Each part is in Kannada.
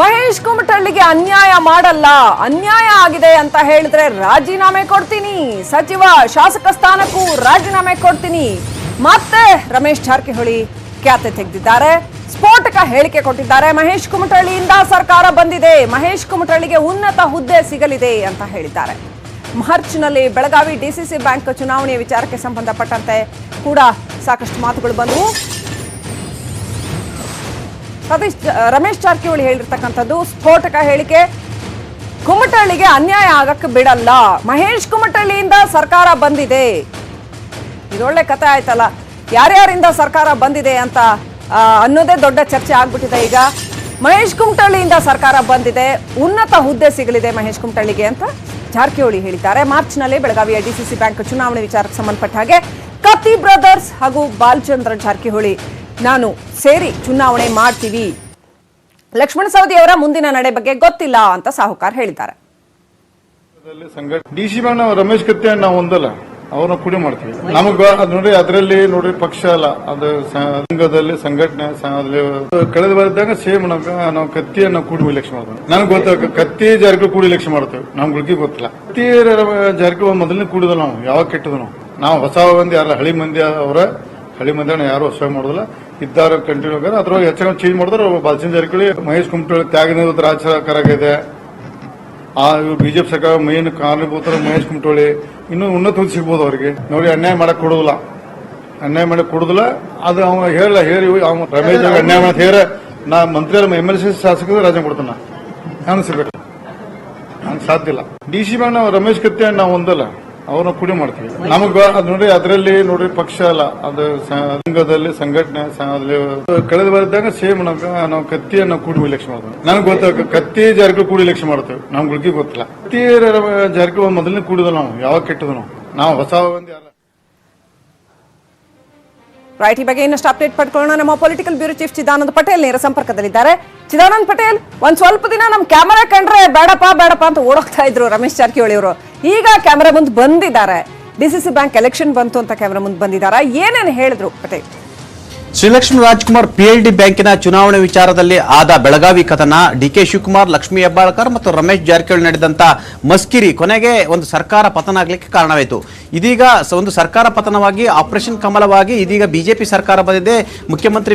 ಮಹೇಶ್ ಕುಮಟಳ್ಳಿಗೆ ಅನ್ಯಾಯ ಮಾಡಲ್ಲ, ಅನ್ಯಾಯ ಆಗಿದೆ ಅಂತ ಹೇಳಿದ್ರೆ ರಾಜೀನಾಮೆ ಕೊಡ್ತೀನಿ, ಸಚಿವ ಶಾಸಕ ಸ್ಥಾನಕ್ಕೂ ರಾಜೀನಾಮೆ ಕೊಡ್ತೀನಿ. ಮತ್ತೆ ರಮೇಶ್ ಜಾರಕಿಹೊಳಿ ಖ್ಯಾತೆ ತೆಗೆದಿದ್ದಾರೆ, ಸ್ಫೋಟಕ ಹೇಳಿಕೆ ಕೊಟ್ಟಿದ್ದಾರೆ. ಮಹೇಶ್ ಕುಮಟಳ್ಳಿಯಿಂದ ಸರ್ಕಾರ ಬಂದಿದೆ, ಮಹೇಶ್ ಕುಮಟಳ್ಳಿಗೆ ಉನ್ನತ ಹುದ್ದೆ ಸಿಗಲಿದೆ ಅಂತ ಹೇಳಿದ್ದಾರೆ. ಮಾರ್ಚ್ನಲ್ಲಿ ಬೆಳಗಾವಿ ಡಿಸಿಸಿ ಬ್ಯಾಂಕ್ ಚುನಾವಣೆಯ ವಿಚಾರಕ್ಕೆ ಸಂಬಂಧಪಟ್ಟಂತೆ ಕೂಡ ಸಾಕಷ್ಟು ಮಾತುಗಳು ಬಂದವು. ರಮೇಶ್ ಜಾರಕಿಹೊಳಿ ಹೇಳಿರ್ತಕ್ಕಂಥದ್ದು ಸ್ಫೋಟಕ ಹೇಳಿಕೆ. ಕುಮಟಳ್ಳಿಗೆ ಅನ್ಯಾಯ ಆಗಕ್ಕೆ ಬಿಡಲ್ಲ, ಮಹೇಶ್ ಕುಮಟಳ್ಳಿಯಿಂದ ಸರ್ಕಾರ ಬಂದಿದೆ. ಇದೊಳ್ಳೆ ಕಥೆ ಆಯ್ತಲ್ಲ, ಯಾರ್ಯಾರಿಂದ ಸರ್ಕಾರ ಬಂದಿದೆ ಅಂತ ಅನ್ನೋದೇ ದೊಡ್ಡ ಚರ್ಚೆ ಆಗ್ಬಿಟ್ಟಿದೆ. ಈಗ ಮಹೇಶ್ ಕುಮಟಳ್ಳಿಯಿಂದ ಸರ್ಕಾರ ಬಂದಿದೆ, ಉನ್ನತ ಹುದ್ದೆ ಸಿಗಲಿದೆ ಮಹೇಶ್ ಕುಮಟಳ್ಳಿಗೆ ಅಂತ ಜಾರಕಿಹೊಳಿ ಹೇಳಿದ್ದಾರೆ. ಮಾರ್ಚ್ನಲ್ಲಿ ಬೆಳಗಾವಿಯ ಡಿಸಿಸಿ ಬ್ಯಾಂಕ್ ಚುನಾವಣೆ ವಿಚಾರಕ್ಕೆ ಸಂಬಂಧಪಟ್ಟ ಹಾಗೆ ಕತ್ತಿ ಬ್ರದರ್ಸ್ ಹಾಗೂ ಬಾಲಚಂದ್ರ ಜಾರಕಿಹೊಳಿ ನಾನು ಸೇರಿ ಚುನಾವಣೆ ಮಾಡ್ತೀವಿ, ಲಕ್ಷ್ಮಣ ಸವದಿ ಅವರ ಮುಂದಿನ ನಡೆ ಬಗ್ಗೆ ಗೊತ್ತಿಲ್ಲ ಅಂತ ಸಾಹುಕಾರ್ ಹೇಳಿದ್ದಾರೆ. ಡಿಸಿ ಬ್ಯಾಂಕ್ ನಾವು ರಮೇಶ್ ಕತ್ತಿ ನಾವು ಒಂದಲ್ಲ, ಅವ್ರನ್ನ ಕೂಡಿ ಮಾಡ್ತೀವಿ. ನಮಗ ನೋಡಿ ಅದರಲ್ಲಿ ನೋಡ್ರಿ ಪಕ್ಷ ಅಲ್ಲ, ಅದು ಸಂಘದಲ್ಲಿ ಸಂಘಟನೆ ಕಳೆದ ಬಾರಿದ್ದಾಗ ಸೇಮ್ ನಾವು ಕತ್ತಿಯನ್ನ ಕೂಡಿ ಇಲೆಕ್ಷನ್ ಮಾಡ್ತೀವಿ. ನನಗೆ ಗೊತ್ತ ಕತ್ತಿ ಜಾರಕಿಹೊಳಿ ಕೂಡಿ ಇಲೆಕ್ಷನ್ ಮಾಡ್ತೇವೆ, ನಮ್ಗಳಿಗೆ ಗೊತ್ತಿಲ್ಲ. ಕತ್ತಿ ಜಾರಕಿಹೊಳಿ ಮೊದಲನೇ ಕೂಡಿದ ನಾವು ಯಾವಾಗ ಕೆಟ್ಟದ ನಾವು ಹೊಸ ಮಂದಿ ಯಾರ ಹಳಿ ಮಂದಿ ಅವರ ಹಳಿ ಮಂದಿ ಯಾರು ಹೊಸ ಮಾಡೋದಿಲ್ಲ, ಇದ್ದಾರ ಕಂಟಿನ್ಯೂ ಆಗ ಅದ್ರೊಳಗೆ ಹೆಚ್ಚಾಗಿ ಚೇಂಜ್ ಮಾಡಿದ್ರೆ ಬಾಲಚಂದ್ರ ಜಾರಕಿಹೊಳಿ ಮಹೇಶ್ ಕುಮಟಳ್ಳಿ ತ್ಯಾಗನಿರತ ರಾಜ್ಯ ಸರ್ಕಾರ ಇದೆ. ಬಿಜೆಪಿ ಸರ್ಕಾರ ಮೇನ್ ಕಾರಣಭೂತರ ಮಹೇಶ್ ಕುಮಟಳ್ಳಿ ಇನ್ನೂ ಉನ್ನತ ಹುದ್ದೆ ಸಿಗ್ಬೋದು ಅವ್ರಿಗೆ. ನೋಡಿ ಅನ್ಯಾಯ ಮಾಡಕ್ ಕೊಡುದಿಲ್ಲ, ಅನ್ಯಾಯ ಮಾಡಕ್ ಕೊಡುದಿಲ್ಲ. ಅದು ಅವ ಹೇಳಿ ರಮೇಶ್ ಅನ್ಯಾಯ ಮಾಡಕ್ ಹೇರ ನಾ ಮಂತ್ರಿ MLC ಶಾಸಕರು ರಾಜೀನಾಮೆ ಕೊಡ್ತಾನ ಅನ್ಸಿರ್ಬೇಕು, ಹಂಗೆ ಸಾಧ್ಯ ಇಲ್ಲ. ಡಿಸಿ ಬ್ಯಾಂಕ್ ನಾವು ರಮೇಶ್ ಕತ್ತಿ ನಾವು ಒಂದಲ್ಲ, ಅವ್ರನ್ನ ಕೂಡಿ ಮಾಡ್ತೀವಿ. ನಮಗ ನೋಡಿ ಅದರಲ್ಲಿ ನೋಡ್ರಿ ಪಕ್ಷ ಅಲ್ಲ, ಅದು ಸಂಘದಲ್ಲಿ ಸಂಘಟನೆ ಕಳೆದ ಬಾರಿದ್ದಾಗ ಸೇಮ್ ನಾವು ಕತ್ತಿಯನ್ನ ಕೂಡಿ ಇಲೆಕ್ಷನ್ ಮಾಡ್ತೇವೆ. ನನಗೆ ಗೊತ್ತ ಕತ್ತಿ ಜಾರಕಿಹೊಳಿ ಕೂಡಿ ಇಲೆಕ್ಷನ್ ಮಾಡ್ತೇವೆ, ನಮ್ಗಳಿಗೆ ಗೊತ್ತಿಲ್ಲ. ಕತ್ತಿ ಜಾರಕಿಹೊಳಿ ಮೊದಲನೇ ಕೂಡಿದ ನಾವು ಯಾವಾಗ ಕೆಟ್ಟದ ನಾವು ಹೊಸ ಮಂದಿ ಅಲ್ಲ. ರೈಟ್, ಈ ಬಗ್ಗೆ ಇನ್ನಷ್ಟು ಅಪ್ಡೇಟ್ ಪಡ್ಕೊಳ್ಳೋಣ. ನಮ್ಮ political bureau chief Chidananda Patel ನೇರ ಸಂಪರ್ಕದಲ್ಲಿದ್ದಾರೆ. ಚಿದಾನಂದ ಪಟೇಲ್, ಒಂದ್ ಸ್ವಲ್ಪ ದಿನ ನಮ್ ಕ್ಯಾಮರಾ ಕಂಡ್ರೆ ಬೇಡಪ್ಪ ಅಂತ ಓಡೋಗ್ತಾ ಇದ್ರು ರಮೇಶ್ ಜಾರಕಿಹೊಳಿ ಅವರು. ಈಗ ಕ್ಯಾಮರಾ ಮುಂದೆ ಬಂದಿದ್ದಾರೆ, ಡಿಸಿಸಿ ಬ್ಯಾಂಕ್ ಎಲೆಕ್ಷನ್ ಬಂತು ಅಂತ ಕ್ಯಾಮರಾ ಮುಂದೆ ಬಂದಿದ್ದಾರೆ. ಏನೇನು ಹೇಳಿದ್ರು ಪಟೇಲ್? ಶ್ರೀಲಕ್ಷ್ಮಿ ರಾಜ್ಕುಮಾರ್ PLD ಬ್ಯಾಂಕಿನ ಚುನಾವಣೆ ವಿಚಾರದಲ್ಲಿ ಆದ ಬೆಳಗಾವಿ ಕಥನ, DK ಶಿವಕುಮಾರ್, ಲಕ್ಷ್ಮೀ ಹೆಬ್ಬಾಳ್ಕರ್ ಮತ್ತು ರಮೇಶ್ ಜಾರಕಿಹೊಳಿ ನಡೆದಂತ ಮಸ್ಕಿರಿ ಕೊನೆಗೆ ಒಂದು ಸರ್ಕಾರ ಪತನ ಆಗಲಿಕ್ಕೆ ಕಾರಣವಾಯಿತು. ಇದೀಗ ಒಂದು ಸರ್ಕಾರ ಪತನವಾಗಿ ಆಪರೇಷನ್ ಕಮಲವಾಗಿ ಇದೀಗ ಬಿಜೆಪಿ ಸರ್ಕಾರ ಬಂದಿದೆ. ಮುಖ್ಯಮಂತ್ರಿ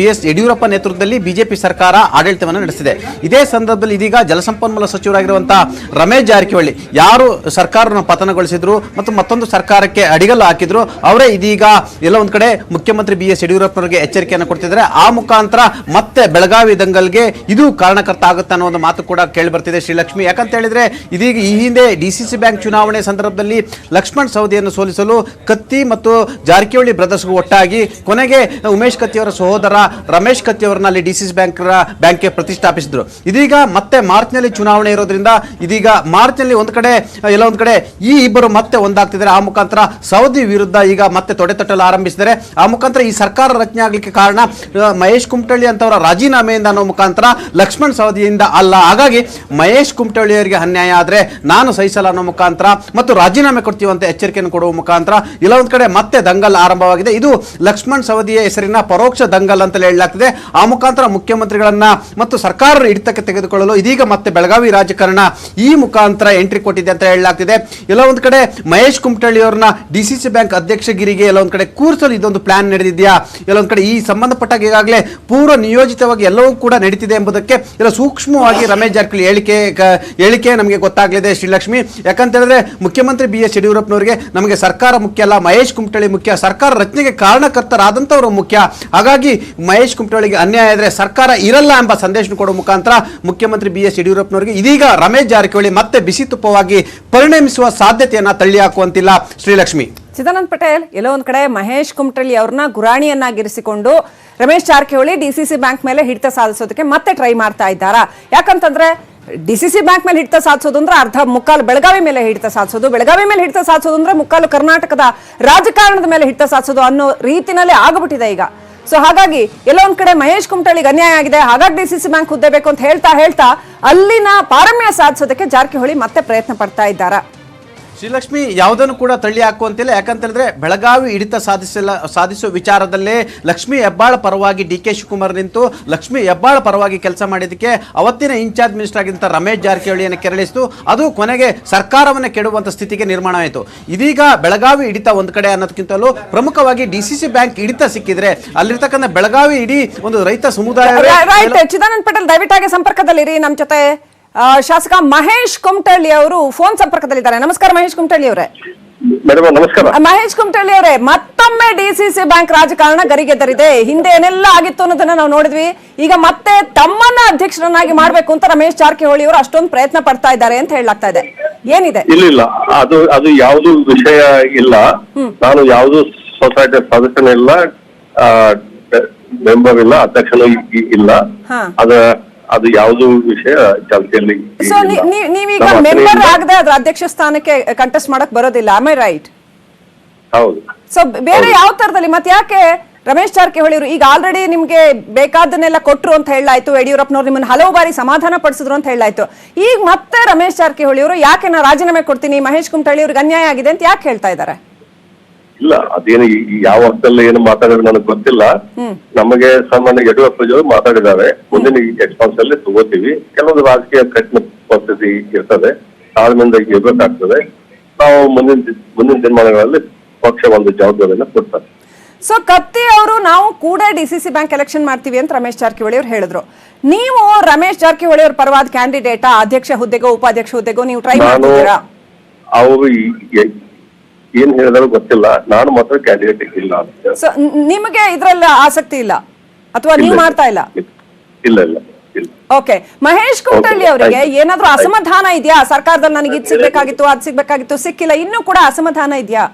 BS ಯಡಿಯೂರಪ್ಪ ನೇತೃತ್ವದಲ್ಲಿ ಬಿಜೆಪಿ ಸರ್ಕಾರ ಆಡಳಿತವನ್ನು ನಡೆಸಿದೆ. ಇದೇ ಸಂದರ್ಭದಲ್ಲಿ ಇದೀಗ ಜಲಸಂಪನ್ಮೂಲ ಸಚಿವರಾಗಿರುವಂತಹ ರಮೇಶ್ ಜಾರಕಿಹೊಳಿ ಯಾರು ಸರ್ಕಾರವನ್ನು ಪತನಗೊಳಿಸಿದ್ರು ಮತ್ತು ಮತ್ತೊಂದು ಸರ್ಕಾರಕ್ಕೆ ಅಡಿಗಲ್ಲು ಹಾಕಿದ್ರು, ಅವರೇ ಇದೀಗ ಎಲ್ಲ ಒಂದ್ ಕಡೆ ಮುಖ್ಯಮಂತ್ರಿ BS ಯಡಿಯೂರಪ್ಪನವರಿಗೆ ಎಚ್ಚರಿಕೆಯನ್ನು ಕೊಡ್ತಿದ್ದಾರೆ. ಆ ಮುಖಾಂತರ ಮತ್ತೆ ಬೆಳಗಾವಿ ದಂಗಲ್ಗೆ ಇದು ಕಾರಣಕರ್ತ ಆಗುತ್ತೆ ಅನ್ನೋ ಒಂದು ಮಾತು ಕೂಡ ಕೇಳಿ ಬರ್ತಿದೆ ಶ್ರೀಲಕ್ಷ್ಮಿ. ಯಾಕಂತ ಹೇಳಿದ್ರೆ ಇದೀಗ ಈ ಹಿಂದೆ DCC ಬ್ಯಾಂಕ್ ಚುನಾವಣೆ ಸಂದರ್ಭದಲ್ಲಿ ಲಕ್ಷ್ಮಣ್ ಸವದಿಯನ್ನು ಸೋಲಿಸಲು ಕತ್ತಿ ಮತ್ತು ಜಾರಕಿಹೊಳಿ ಬ್ರದರ್ಸ್ಗೂ ಒಟ್ಟಾಗಿ ಕೊನೆಗೆ ಉಮೇಶ್ ಕತ್ತಿಯವರ ಸಹೋದರ ರಮೇಶ್ ಕತ್ತಿಯವರನ್ನ ಅಲ್ಲಿ DCC ಬ್ಯಾಂಕ್ಗೆ ಪ್ರತಿಷ್ಠಾಪಿಸಿದ್ರು. ಇದೀಗ ಮತ್ತೆ ಮಾರ್ಚ್ನಲ್ಲಿ ಚುನಾವಣೆ ಇರೋದ್ರಿಂದ ಇದೀಗ ಮಾರ್ಚ್ನಲ್ಲಿ ಒಂದ್ ಕಡೆ ಎಲ್ಲ ಒಂದ್ ಕಡೆ ಈ ಇಬ್ಬರು ಮತ್ತೆ ಒಂದಾಗ್ತಿದ್ದಾರೆ. ಆ ಮುಖಾಂತರ ಸವದಿ ವಿರುದ್ಧ ಈಗ ಮತ್ತೆ ತೊಡೆ ತಟ್ಟಲು ಆರಂಭಿಸಿದ್ದಾರೆ. ಆ ಮುಖಾಂತರ ಈ ಸರ್ಕಾರ ರಚನೆ ಆಗಲಿಕ್ಕೆ ಕಾರಣ ಮಹೇಶ್ ಕುಮಟಳ್ಳಿ ಅಂತವರ ರಾಜೀನಾಮೆಯಿಂದ ಅನ್ನೋ ಮುಖಾಂತರ ಲಕ್ಷ್ಮಣ್ ಸವದಿಯಿಂದ ಅಲ್ಲ. ಹಾಗಾಗಿ ಮಹೇಶ್ ಕುಮಟಳ್ಳಿಯವರಿಗೆ ಅನ್ಯಾಯ ಆದ್ರೆ ನಾನು ಸಹಿಸಲ್ಲ ಅನ್ನೋ ಮುಖಾಂತರ ಮತ್ತು ರಾಜೀನಾಮೆ ಕೊಡ್ತೀವಂತ ಎಚ್ಚರಿಕೆಯನ್ನು ಕೊಡುವ ಮುಖಾಂತರ ಇಲ್ಲ ಒಂದ್ ಕಡೆ ಮತ್ತೆ ದಂಗಲ್ ಆರಂಭವಾಗಿದೆ. ಇದು ಲಕ್ಷ್ಮಣ್ ಸವದಿಯ ಹೆಸರಿನ ಪರೋಕ್ಷ ದಂಗಲ್ ಅಂತಲೇ ಹೇಳಲಾಗ್ತಿದೆ. ಆ ಮುಖಾಂತರ ಮುಖ್ಯಮಂತ್ರಿಗಳನ್ನ ಮತ್ತು ಸರ್ಕಾರ ಹಿಡಿತಕ್ಕೆ ತೆಗೆದುಕೊಳ್ಳಲು ಇದೀಗ ಮತ್ತೆ ಬೆಳಗಾವಿ ರಾಜಕಾರಣ ಈ ಮುಖಾಂತರ ಎಂಟ್ರಿ ಕೊಟ್ಟಿದೆ ಅಂತ ಹೇಳಲಾಗ್ತಿದೆ. ಎಲ್ಲ ಒಂದ್ ಕಡೆ ಮಹೇಶ್ ಕುಮಟಳ್ಳಿ ಅವರನ್ನ DCC ಬ್ಯಾಂಕ್ ಅಧ್ಯಕ್ಷಗಿರಿಗೆ ಎಲ್ಲ ಒಂದ್ ಕಡೆ ಕೂರಿಸಲು ಇದೊಂದು ಪ್ಲಾನ್ ನಡೆದಿದೆಯಾ, ಎಲ್ಲೊಂದ್ ಕಡೆ ಈ ಸಂಬಂಧಪಟ್ಟಾಗ ಈಗಾಗಲೇ ಪೂರ್ವ ನಿಯೋಜಿತವಾಗಿ ಎಲ್ಲವೂ ಕೂಡ ನಡೀತಿದೆ ಎಂಬುದಕ್ಕೆ ಇಲ್ಲ ಸೂಕ್ಷ್ಮವಾಗಿ ರಮೇಶ್ ಜಾರಕಿಹೊಳಿ ಹೇಳಿಕೆ ನಮಗೆ ಗೊತ್ತಾಗಲಿದೆ ಶ್ರೀಲಕ್ಷ್ಮಿ. ಯಾಕಂತ ಹೇಳಿದ್ರೆ ಮುಖ್ಯಮಂತ್ರಿ BS ಯಡಿಯೂರಪ್ಪನವರಿಗೆ ನಮಗೆ ಸರ್ಕಾರ ಮುಖ್ಯ ಅಲ್ಲ, ಮಹೇಶ್ ಕುಮಟಳ್ಳಿ ಮುಖ್ಯ, ಸರ್ಕಾರ ರಚನೆಗೆ ಕಾರಣಕರ್ತರಾದಂಥವರು ಮುಖ್ಯ. ಹಾಗಾಗಿ ಮಹೇಶ್ ಕುಮಟಳ್ಳಿಗೆ ಅನ್ಯಾಯ ಇದ್ರೆ ಸರ್ಕಾರ ಇರಲ್ಲ ಎಂಬ ಸಂದೇಶ ಕೊಡುವ ಮುಖಾಂತರ ಮುಖ್ಯಮಂತ್ರಿ BS ಯಡಿಯೂರಪ್ಪನವರಿಗೆ ಇದೀಗ ರಮೇಶ್ ಜಾರಕಿಹೊಳಿ ಮತ್ತೆ ಬಿಸಿ ತುಪ್ಪವಾಗಿ ಪರಿಣಮಿಸುವ ಸಾಧ್ಯತೆಯನ್ನ ತಳ್ಳಿ ಹಾಕುವಂತಿಲ್ಲ ಶ್ರೀಲಕ್ಷ್ಮಿ. ಚಿದಾನಂದ ಪಟೇಲ್, ಎಲ್ಲೋ ಒಂದ್ ಕಡೆ ಮಹೇಶ್ ಕುಮಟಳ್ಳಿ ಅವ್ರನ್ನ ಗುರಾಣಿಯನ್ನಾಗಿರಿಸಿಕೊಂಡು ರಮೇಶ್ ಜಾರಕಿಹೊಳಿ DCC ಬ್ಯಾಂಕ್ ಮೇಲೆ ಹಿಡಿತ ಸಾಧಿಸೋದಕ್ಕೆ ಮತ್ತೆ ಟ್ರೈ ಮಾಡ್ತಾ ಇದ್ದಾರಾ? ಯಾಕಂತಂದ್ರೆ DCC ಬ್ಯಾಂಕ್ ಮೇಲೆ ಹಿಡಿತ ಸಾಧಿಸೋದು ಅಂದ್ರೆ ಅರ್ಧ ಮುಕ್ಕಾಲು ಬೆಳಗಾವಿ ಮೇಲೆ ಹಿಡಿತ ಸಾಧಿಸೋದು, ಬೆಳಗಾವಿ ಮೇಲೆ ಹಿಡಿತ ಸಾಧಿಸೋದು ಅಂದ್ರೆ ಮುಕ್ಕಾಲು ಕರ್ನಾಟಕದ ರಾಜಕಾರಣದ ಮೇಲೆ ಹಿಡಿತ ಸಾಧಿಸೋದು ಅನ್ನೋ ರೀತಿನಲ್ಲಿ ಆಗ್ಬಿಟ್ಟಿದೆ ಈಗ. ಸೊ ಹಾಗಾಗಿ ಎಲ್ಲ ಒಂದ್ ಕಡೆ ಮಹೇಶ್ ಕುಮಟಳ್ಳಿಗೆ ಅನ್ಯಾಯ ಆಗಿದೆ, ಹಾಗಾಗಿ DCC ಬ್ಯಾಂಕ್ ಹುದ್ದೆ ಬೇಕು ಅಂತ ಹೇಳ್ತಾ ಅಲ್ಲಿನ ಪಾರಮ್ಯ ಸಾಧಿಸೋದಕ್ಕೆ ಜಾರಕಿಹೊಳಿ ಮತ್ತೆ ಪ್ರಯತ್ನ ಪಡ್ತಾ ಇದ್ದಾರಾ? ಶ್ರೀಲಕ್ಷ್ಮಿ ಯಾವುದನ್ನು ಕೂಡ ತಳ್ಳಿ ಹಾಕುವಂತಿಲ್ಲ. ಯಾಕಂತಂದ್ರೆ ಬೆಳಗಾವಿ ಹಿಡಿತ ಸಾಧಿಸುವ ವಿಚಾರದಲ್ಲೇ ಲಕ್ಷ್ಮೀ ಹೆಬ್ಬಾಳ ಪರವಾಗಿ ಡಿ.ಕೆ. ಶಿವಕುಮಾರ್ ನಿಂತು ಲಕ್ಷ್ಮೀ ಹೆಬ್ಬಾಳ ಪರವಾಗಿ ಕೆಲಸ ಮಾಡಿದ್ದಕ್ಕೆ ಅವತ್ತಿನ ಇನ್ಚಾರ್ಜ್ ಮಿನಿಸ್ಟರ್ ಆಗಿದ್ದಂಥ ರಮೇಶ್ ಜಾರಕಿಹೊಳಿಯನ್ನು ಕೆರಳಿಸಿತು. ಅದು ಕೊನೆಗೆ ಸರ್ಕಾರವನ್ನು ಕೆಡುವಂತ ಸ್ಥಿತಿಗೆ ನಿರ್ಮಾಣ ಆಯಿತು. ಇದೀಗ ಬೆಳಗಾವಿ ಹಿಡಿತ ಒಂದ್ ಕಡೆ ಅನ್ನೋದಕ್ಕಿಂತಲೂ ಪ್ರಮುಖವಾಗಿ ಡಿ.ಸಿ.ಸಿ ಬ್ಯಾಂಕ್ ಹಿಡಿತ ಸಿಕ್ಕಿದ್ರೆ ಅಲ್ಲಿರ್ತಕ್ಕಂಥ ಬೆಳಗಾವಿ ಇಡೀ ಒಂದು ರೈತ ಸಮುದಾಯ. ಚಿದಾನಂದ ಪಟೇಲ್ ದಯವಿಟ್ಟಾಗಿ ಸಂಪರ್ಕದಲ್ಲಿರಿ. ನಮ್ಮ ಜೊತೆ ಶಾಸಕ ಮಹೇಶ್ ಕುಮಟಳ್ಳಿ ಅವರು ಫೋನ್ ಸಂಪರ್ಕದಲ್ಲಿದ್ದಾರೆ. ನಮಸ್ಕಾರ ಮಹೇಶ್ ಕುಮಟಳ್ಳಿ ಅವರೇ. ನಮಸ್ಕಾರ ಮಹೇಶ್ ಕುಮಟಳ್ಳಿ ಅವರೇ, ಮತ್ತೊಮ್ಮೆ ಡಿ.ಸಿ.ಸಿ ಬ್ಯಾಂಕ್ ರಾಜಕಾರಣ ಗರಿಗೆದರಿದೆ. ಹಿಂದೆ ಏನೆಲ್ಲ ಆಗಿತ್ತು ಅನ್ನೋದನ್ನ ನಾವು ನೋಡಿದ್ವಿ. ಈಗ ಮತ್ತೆ ತಮ್ಮನ್ನ ಅಧ್ಯಕ್ಷರನ್ನಾಗಿ ಮಾಡ್ಬೇಕು ಅಂತ ರಮೇಶ್ ಜಾರಕಿಹೊಳಿ ಅವರು ಅಷ್ಟೊಂದು ಪ್ರಯತ್ನ ಪಡ್ತಾ ಇದ್ದಾರೆ ಅಂತ ಹೇಳಲಾಗ್ತಾ ಇದೆ. ಏನಿದೆ? ಇಲ್ಲ ಅದು ಯಾವುದು ವಿಷಯ ಇಲ್ಲ. ನಾನು ಯಾವುದು ಸೊಸೈಟಿ ಸದಸ್ಯನಿಲ್ಲ, ಮೆಂಬರ್ ಇಲ್ಲ, ಅಧ್ಯಕ್ಷನೂ ಇಲ್ಲ. ಅದು ಯಾವುದು ವಿಷಯ ಚಾಲ್ತಿಯಲ್ಲಿ. ಸೊ ನೀವೀಗ ಮೆಂಬರ್ ಆಗದೆ ಅದ್ರ ಅಧ್ಯಕ್ಷ ಸ್ಥಾನಕ್ಕೆ ಕಂಟೆಸ್ಟ್ ಮಾಡಕ್ ಬರೋದಿಲ್ಲ, ಐ ರೈಟ್? ಹೌದು. ಸೊ ಬೇರೆ ಯಾವ ತರದಲ್ಲಿ ಮತ್ತೆ ಯಾಕೆ ರಮೇಶ್ ಜಾರಕಿಹೊಳಿ ಅವರು ಈಗ ಆಲ್ರೆಡಿ ನಿಮ್ಗೆ ಬೇಕಾದನ್ನೆಲ್ಲ ಕೊಟ್ರು ಅಂತ ಹೇಳಾಯ್ತು, ಯಡಿಯೂರಪ್ಪನವ್ರು ನಿಮ್ಮನ್ನ ಹಲವು ಬಾರಿ ಸಮಾಧಾನ ಪಡಿಸಿದ್ರು ಅಂತ ಹೇಳಾಯ್ತು. ಈಗ ಮತ್ತೆ ರಮೇಶ್ ಜಾರಕಿಹೊಳಿ ಅವರು ಯಾಕೆ ನಾ ರಾಜೀನಾಮೆ ಕೊಡ್ತೀನಿ, ಮಹೇಶ್ ಕುಮಟಳ್ಳಿ ಅವ್ರಿಗೆ ಅನ್ಯಾಯ ಆಗಿದೆ ಅಂತ ಯಾಕೆ ಹೇಳ್ತಾ ಇದ್ದಾರೆ? ಇಲ್ಲ, ಅದೇನು ಯಾವ ಅರ್ಥದಲ್ಲಿ ಏನು ಮಾತಾಡಿದ್ರೆ ನನಗೆ ಗೊತ್ತಿಲ್ಲ. ನಮಗೆ ಸಾಮಾನ್ಯ ಯಡಿಯೂರಪ್ಪ ಮಾತಾಡಿದ್ದಾರೆ, ಮುಂದಿನ ಎಕ್ಸ್ಪಾನ್ಸ್ ಅಲ್ಲಿ ತಗೋತೀವಿ. ಕೆಲವೊಂದು ರಾಜಕೀಯ ಕಠಿಣ ಪರಿಸ್ಥಿತಿ ಇರ್ತದೆ, ತಾಳ್ಮೆಯಿಂದ ಇರಬೇಕಾಗ್ತದೆ. ನಾವು ಮುಂದಿನ ದಿನಮಾನಗಳಲ್ಲಿ ಪಕ್ಷ ಒಂದು ಜವಾಬ್ದಾರಿಯನ್ನು ಕೊಡ್ತಾರೆ. ಸೊ ಕತ್ತಿ ಅವರು ನಾವು ಕೂಡ ಡಿ.ಸಿ.ಸಿ ಬ್ಯಾಂಕ್ ಎಲೆಕ್ಷನ್ ಮಾಡ್ತೀವಿ ಅಂತ ರಮೇಶ್ ಜಾರಕಿಹೊಳಿ ಅವರು ಹೇಳಿದ್ರು. ನೀವು ರಮೇಶ್ ಜಾರಕಿಹೊಳಿ ಅವ್ರ ಪರವಾದ ಕ್ಯಾಂಡಿಡೇಟ್ ಅಧ್ಯಕ್ಷ ಹುದ್ದೆಗೋ ಉಪಾಧ್ಯಕ್ಷ ಹುದ್ದೆಗೋ ನೀವು ಟ್ರೈ ಮಾಡ್ತಿದ್ದೀರಾ? ಅವರು ಏನ್ ಹೇಳಿದ್ರು ಗೊತ್ತಿಲ್ಲ, ನಾನು ಮಾತ್ರ ಕ್ಯಾಂಡಿಡೇಟ್ ಇಲ್ಲ. ಸೊ ನಿಮಗೆ ಇದ್ರಲ್ಲಿ ಆಸಕ್ತಿ ಇಲ್ಲ ಅಥವಾ ನೀವು ಮಾಡ್ತಾ ಇಲ್ಲ? ಇಲ್ಲ. ಓಕೆ, ಮಹೇಶ್ ಕುಮಟಳ್ಳಿ ಅವರಿಗೆ ಏನಾದ್ರೂ ಅಸಮಾಧಾನ ಇದೆಯಾ? ಸರ್ಕಾರದಲ್ಲಿ ನನಗೆ ಇದು ಸಿಗ್ಬೇಕಾಗಿತ್ತು, ಅದು ಸಿಗ್ಬೇಕಾಗಿತ್ತು, ಸಿಕ್ಕಿಲ್ಲ, ಇನ್ನೂ ಕೂಡ ಅಸಮಾಧಾನ ಇದೆಯಾ?